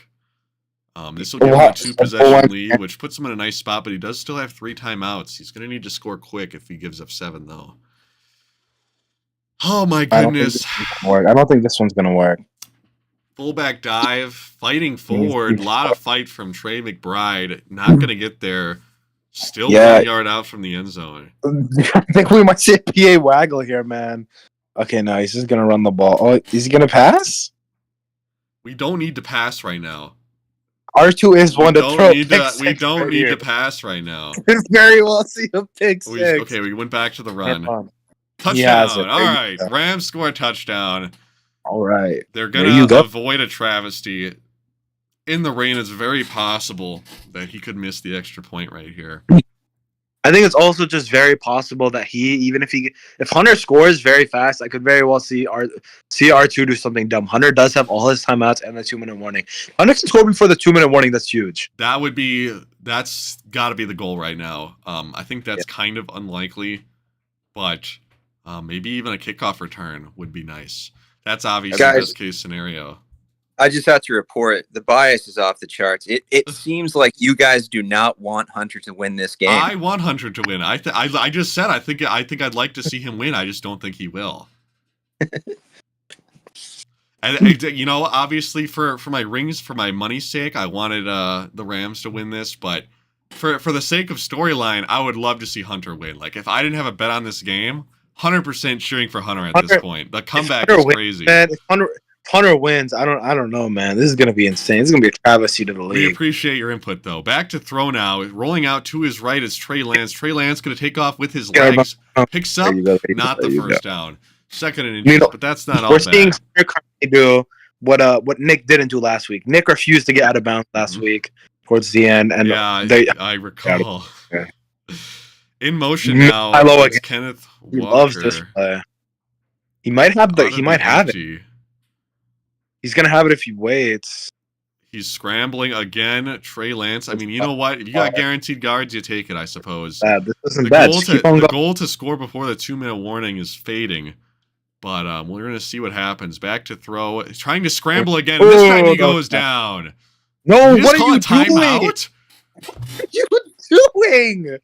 This will give him a 2-possession lead, which puts him in a nice spot. But he does still have 3 timeouts. He's gonna need to score quick if he gives up 7, though. Oh my goodness! I don't think this one's gonna work. Fullback dive, fighting forward. A lot of fight from Trey McBride. Not gonna get there. Still 1 yard out from the end zone. I think we might see a PA waggle here, man. Okay, no, he's just gonna run the ball. Oh, is he gonna pass? We don't need to pass right now. R2 is one to throw. We don't need to pass right now. Could very well see a pick six. Okay, we went back to the run. He has Touchdown. it. All There you right. go. Rams score a touchdown. All right. They're There going you to go. avoid a travesty. In the rain, it's very possible that he could miss the extra point right here. I think it's also just very possible that if Hunter scores very fast, I could very well see R2 do something dumb. Hunter does have all his timeouts and the 2-minute warning. Hunter can score before the 2-minute warning. That's huge. That's got to be the goal right now. I think that's kind of unlikely, but maybe even a kickoff return would be nice. That's obviously the best case scenario. I just have to report the bias is off the charts. It seems like you guys do not want Hunter to win this game. I want Hunter to win. I just said I think I'd like to see him win. I just don't think he will. And obviously for my rings, for my money's sake, I wanted the Rams to win this, but for the sake of storyline, I would love to see Hunter win. Like if I didn't have a bet on this game, 100% cheering for Hunter at this point. The comeback is crazy. Man, if Hunter wins, I don't know, man. This is gonna be insane. This is gonna be a travesty to the league. We appreciate your input, though. Back to throw now. Rolling out to his right is Trey Lance. Trey Lance going to take off with his legs. Picks up, not the first down. 2nd and inches, but that's not all We're bad. seeing Hunter do what Nick didn't do last week. Nick refused to get out of bounds last week towards the end, and I recall. Yeah. In motion now. It's Kenneth Walker. He loves this play. He might have it. He's gonna have it if he waits. He's scrambling again. Trey Lance. I mean, you know what? If you got guaranteed guards, you take it, I suppose. This isn't bad. The goal to score before the 2-minute warning is fading. But we're going to see what happens. Back to throw. He's trying to scramble again. And this time he goes down. No, what are you doing? What are you doing?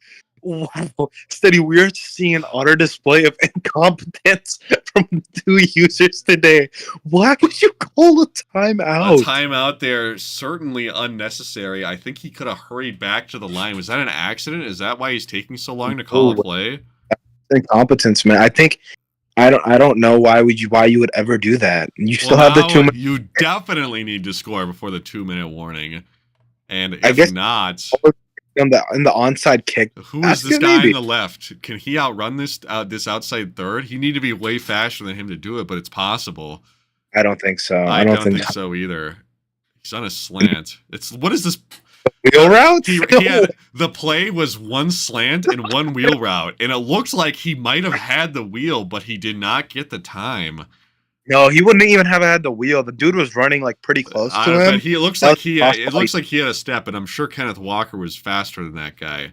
Wow. Steady, we're seeing an utter display of incompetence from 2 users today. Why would you call a timeout? A timeout there, certainly unnecessary. I think he could have hurried back to the line. Was that an accident? Is that why he's taking so long to call a play? Incompetence, man. I don't know why you would ever do that. You still have the 2 minutes. You definitely need to score before the 2-minute warning. And if not, in the onside kick. Who is this guy on the left? Can he outrun this outside third? He need to be way faster than him to do it, but it's possible. I don't think so. I don't think so either. He's on a slant. What is this? Wheel route? He had the play was one slant and one wheel route, and it looked like he might have had the wheel, but he did not get the time. No, he wouldn't even have had the wheel. The dude was running like pretty close to him. But it looks like he had a step, and I'm sure Kenneth Walker was faster than that guy.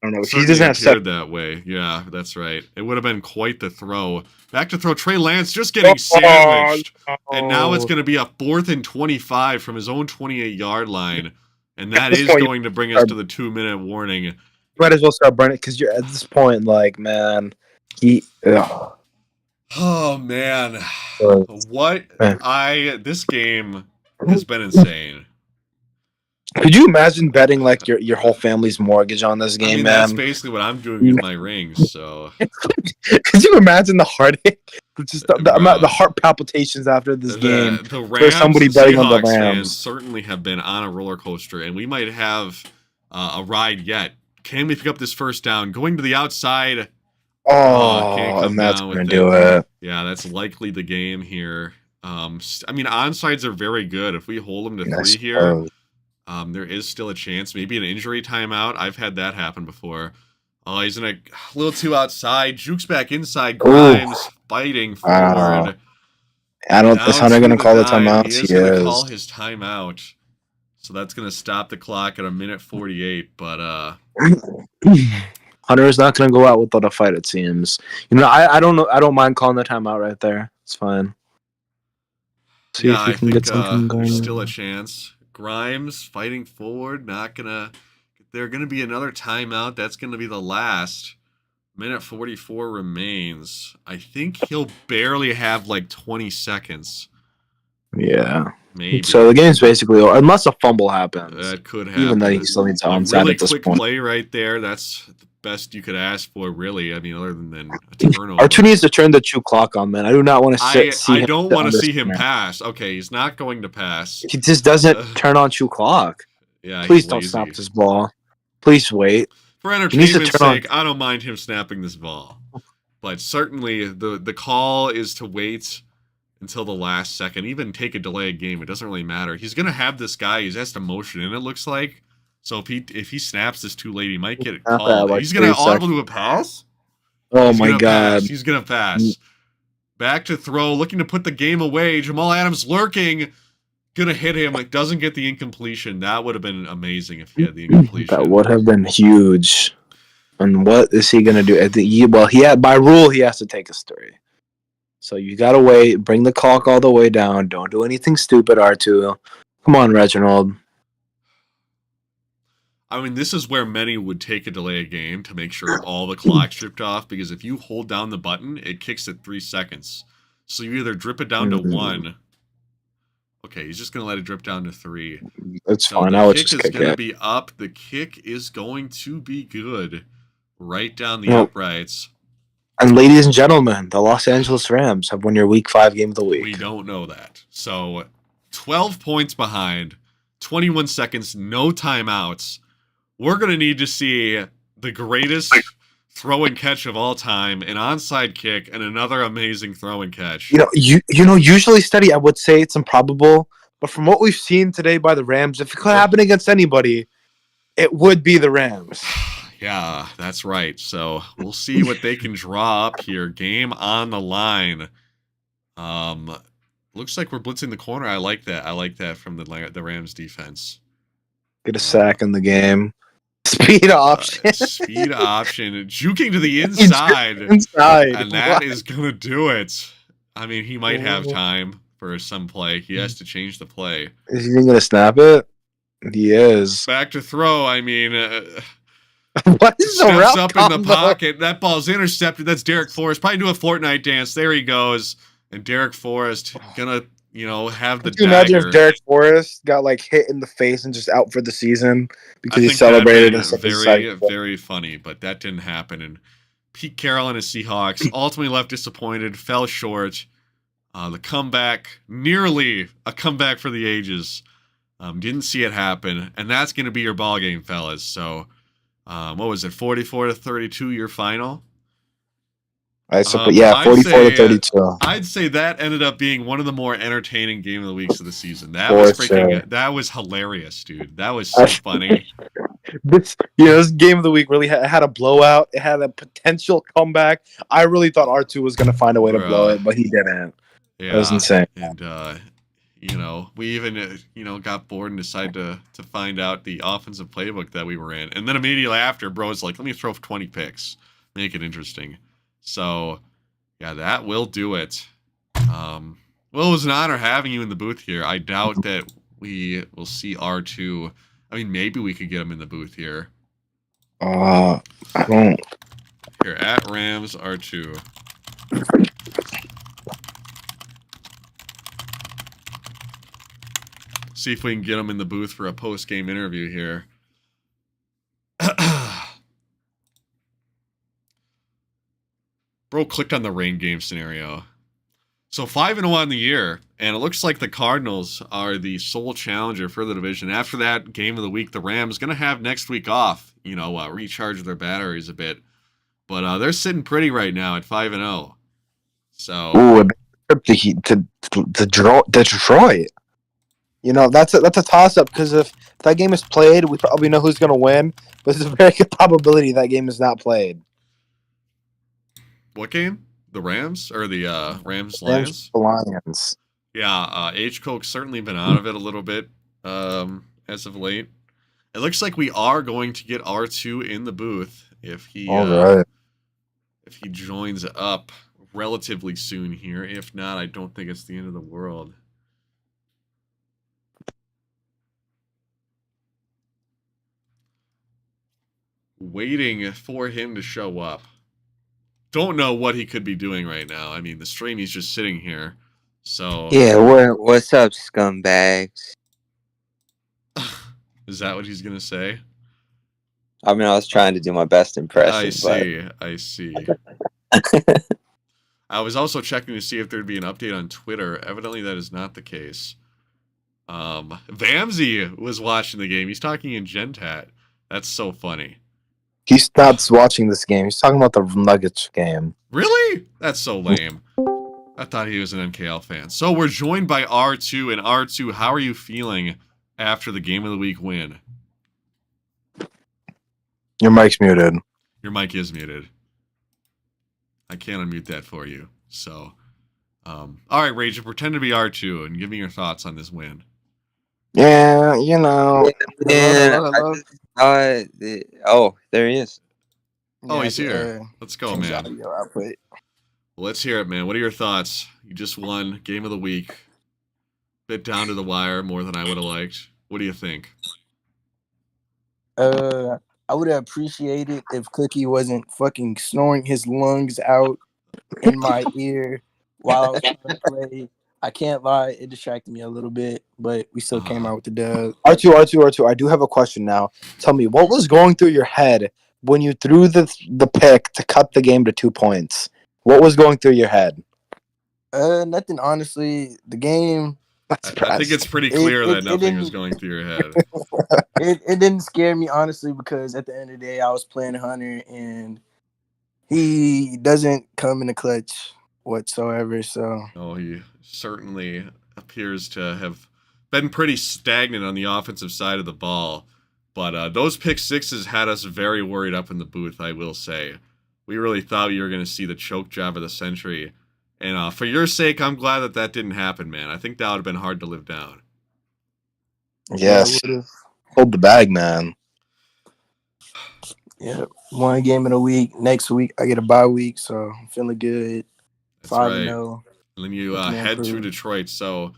I don't know. He doesn't have step that way. Yeah, that's right. It would have been quite the throw. Back to throw. Trey Lance just getting sandwiched, and now it's going to be a 4th and 25 from his own 28-yard line, and that is going to bring us to the 2-minute warning. You might as well start burning because you're at this point, like, man, Oh man, this game has been insane. Could you imagine betting like your whole family's mortgage on this game, man? That's basically what I'm doing with my rings. So, could you imagine the heartache, just the heart palpitations after this game? The Rams, somebody betting on the Rams, fans certainly have been on a roller coaster, and we might have a ride yet. Can we pick up this first down? Going to the outside. And that's going to do it. Yeah, that's likely the game here. I mean, onsides are very good. If we hold them to 3 here, there is still a chance. Maybe an injury timeout. I've had that happen before. Oh, he's in a little too outside. Juke's back inside. Grimes fighting forward. Is Hunter going to call the timeout? He is going to call his timeout. So that's going to stop the clock at 1:48. But Hunter is not going to go out without a fight, it seems. I don't know. I don't mind calling the timeout right there. It's fine. See if we can get something going. There's still a chance. Grimes fighting forward. There's going to be another timeout. That's going to be the last. 1:44 remains. I think he'll barely have like 20 seconds. Yeah. Maybe. So the game's basically over, unless a fumble happens. That could happen. Even though he still needs to onside really at this quick point. Play right there. That's the best you could ask for, really. I mean, other than a turnover. R2 needs to turn the chew clock on, man. I do not want to I don't want to see him pass. Okay, he's not going to pass. He just doesn't turn on chew clock. Yeah, please don't snap this ball. Please wait. For entertainment's sake, I don't mind him snapping this ball. But certainly the call is to wait until the last second. Even take a delayed game. It doesn't really matter. He's going to have this guy. He's has to motion in, it looks like. So if he snaps this too late, he might get it called. He's going to audible to a pass? Oh, my God. He's going to pass. Back to throw. Looking to put the game away. Jamal Adams lurking. Going to hit him. Doesn't get the incompletion. That would have been amazing if he had the incompletion. That would have been huge. And what is he going to do? By rule, he has to take a 3. So you got to wait. Bring the clock all the way down. Don't do anything stupid, R2. Come on, Reginald. I mean, this is where many would take a delay game to make sure all the clock's stripped off, because if you hold down the button, it kicks at 3 seconds. So you either drip it down to 1. Okay, he's just going to let it drip down to 3. That's fine. I would just kick it. The kick is going to be up. The kick is going to be good. Right down the uprights. And ladies and gentlemen, the Los Angeles Rams have won your Week 5 game of the week. We don't know that. So, 12 points behind, 21 seconds, no timeouts. We're going to need to see the greatest throw and catch of all time, an onside kick, and another amazing throw and catch. Usually, Steady, I would say it's improbable, but from what we've seen today by the Rams, if it could happen against anybody, it would be the Rams. Yeah, that's right. So we'll see what they can draw up here. Game on the line. Looks like we're blitzing the corner. I like that. I like that from the Rams defense. Get a sack in the game. Speed option. Speed option. Juking to the inside. And that is going to do it. I mean, he might have time for some play. He has to change the play. Is he going to snap it? He is. Back to throw. I mean... What is the steps up combo? In the pocket. That ball's intercepted. That's Derek Forrest. Probably do a Fortnite dance. There he goes. And Derek Forrest gonna, have the. Can you imagine if Derek Forrest got hit in the face and just out for the season because he celebrated? Very, very funny, but that didn't happen. And Pete Carroll and his Seahawks ultimately left disappointed, fell short. The comeback, nearly a comeback for the ages. Didn't see it happen, and that's gonna be your ball game, fellas. So. What was it, 44-32, your final? Right, so but yeah, 44-32. I'd say that ended up being one of the more entertaining game of the weeks of the season. That For was freaking sure. that was hilarious, dude. That was so funny. This game of the week really had a blowout. It had a potential comeback. I really thought R2 was going to find a way to blow it, but he didn't. Yeah, it was insane. And we even got bored and decided to find out the offensive playbook that we were in, and then immediately after, bro was like, "Let me throw 20 picks, make it interesting." So, yeah, that will do it. Well, it was an honor having you in the booth here. I doubt that we will see R2. I mean, maybe we could get him in the booth here. I don't. Here, at Rams R2. See if we can get him in the booth for a post-game interview here. Bro clicked on the rain game scenario. So 5-1 on the year, and it looks like the Cardinals are the sole challenger for the division. After that game of the week, the Rams going to have next week off, recharge their batteries a bit. But they're sitting pretty right now at 5-0. So Ooh, a trip to Detroit. That's a toss-up because if that game is played, we probably know who's going to win. But there's a very good probability that game is not played. What game? The Rams or the Rams Lions? Lions. Yeah, H-Coke's certainly been out of it a little bit as of late. It looks like we are going to get R2 in the booth if he joins up relatively soon here. If not, I don't think it's the end of the world. Waiting for him to show up. Don't know what he could be doing right now. I mean, the stream, he's just sitting here. So yeah, what's up, scumbags? Is that what he's gonna say? I mean, I was trying to do my best impression. I see. I was also checking to see if there'd be an update on Twitter. Evidently, that is not the case. Vamsy was watching the game. He's talking in Gentat. That's so funny. He stops watching this game. He's talking about the Nuggets game. Really? That's so lame. I thought he was an MKL fan. So we're joined by R2. And R2, how are you feeling after the game of the week win? Your mic's muted. Your mic is muted. I can't unmute that for you. So, all right, Rage, pretend to be R2 and give me your thoughts on this win. Yeah, Oh, there he is. Oh, he's here. Let's go, man. Let's hear it, man. What are your thoughts? You just won game of the week. Bit down to the wire, more than I would have liked. What do you think? I would have appreciated if Cookie wasn't fucking snoring his lungs out in my ear while I was trying to play. I can't lie, it distracted me a little bit, but we still came out with the dub. R2, I do have a question now. Tell me, what was going through your head when you threw the pick to cut the game to 2 points? What was going through your head? Nothing, honestly. The game... I think it's pretty clear that nothing was going through your head. It didn't scare me, honestly, because at the end of the day, I was playing Hunter, and he doesn't come in the clutch whatsoever. So, he certainly appears to have been pretty stagnant on the offensive side of the ball. But those pick sixes had us very worried up in the booth, I will say. We really thought you were going to see the choke job of the century. And for your sake, I'm glad that didn't happen, man. I think that would have been hard to live down. Yes. Hold the bag, man. Yeah, one game in a week. Next week, I get a bye week, so I'm feeling good. That's 5-0. Right. And then you head to Detroit. So,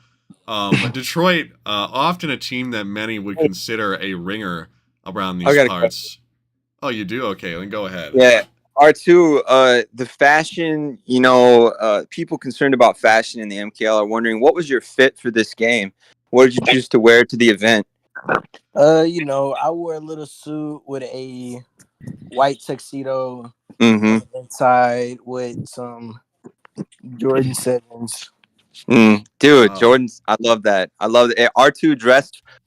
Detroit, often a team that many would consider a ringer around these parts. Oh, you do? Okay, then go ahead. Yeah. R2, the fashion, people concerned about fashion in the MKL are wondering, what was your fit for this game? What did you choose to wear to the event? I wore a little suit with a white tuxedo inside with some Jordan 7s. Dude, Jordan's, I love that. I love it. R2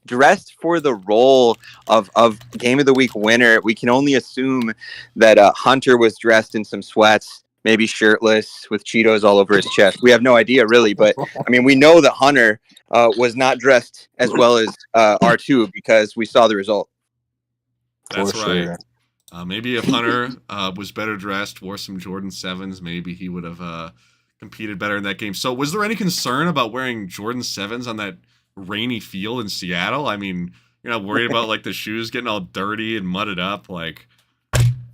dressed for the role of game of the week winner. We can only assume that Hunter was dressed in some sweats maybe shirtless with Cheetos all over his chest. We have no idea really, but I mean, we know that Hunter was not dressed as well as R2 because we saw the result. That's For right. sure. Maybe if Hunter was better dressed, wore some Jordan 7s, maybe he would have competed better in that game. So was there any concern about wearing Jordan 7s on that rainy field in Seattle? I mean, you're not worried about like the shoes getting all dirty and mudded up? Like,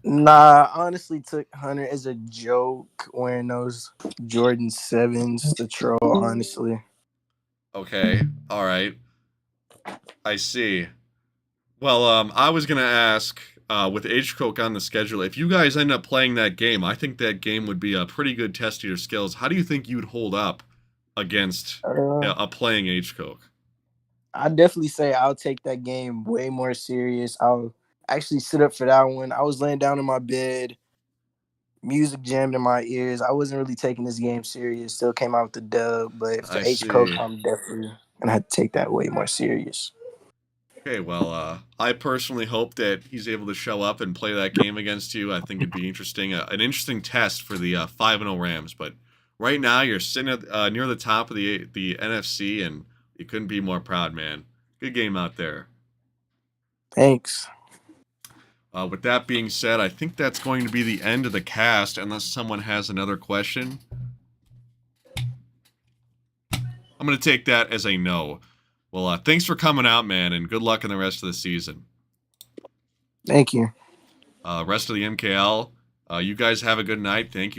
Nah, I honestly took Hunter as a joke wearing those Jordan 7s to troll, honestly. okay, all right. I see. Well, I was gonna ask, with H-Coke on the schedule, if you guys end up playing that game, I think that game would be a pretty good test of your skills. How do you think you'd hold up against a playing H-Coke? I definitely say I'll take that game way more serious. I'll actually sit up for that one. I was laying down in my bed, music jammed in my ears. I wasn't really taking this game serious. Still came out with the dub, but for I H Coke, see. I'm definitely gonna have to take that way more serious. Okay, well, I personally hope that he's able to show up and play that game against you. I think it'd be interesting, an interesting test for the 5-0 Rams. But right now, you're sitting at, near the top of the NFC, and you couldn't be more proud, man. Good game out there. Thanks. With that being said, I think that's going to be the end of the cast, unless someone has another question. I'm going to take that as a no. Well, thanks for coming out, man, and good luck in the rest of the season. Thank you. Rest of the MKL, you guys have a good night. Thank you for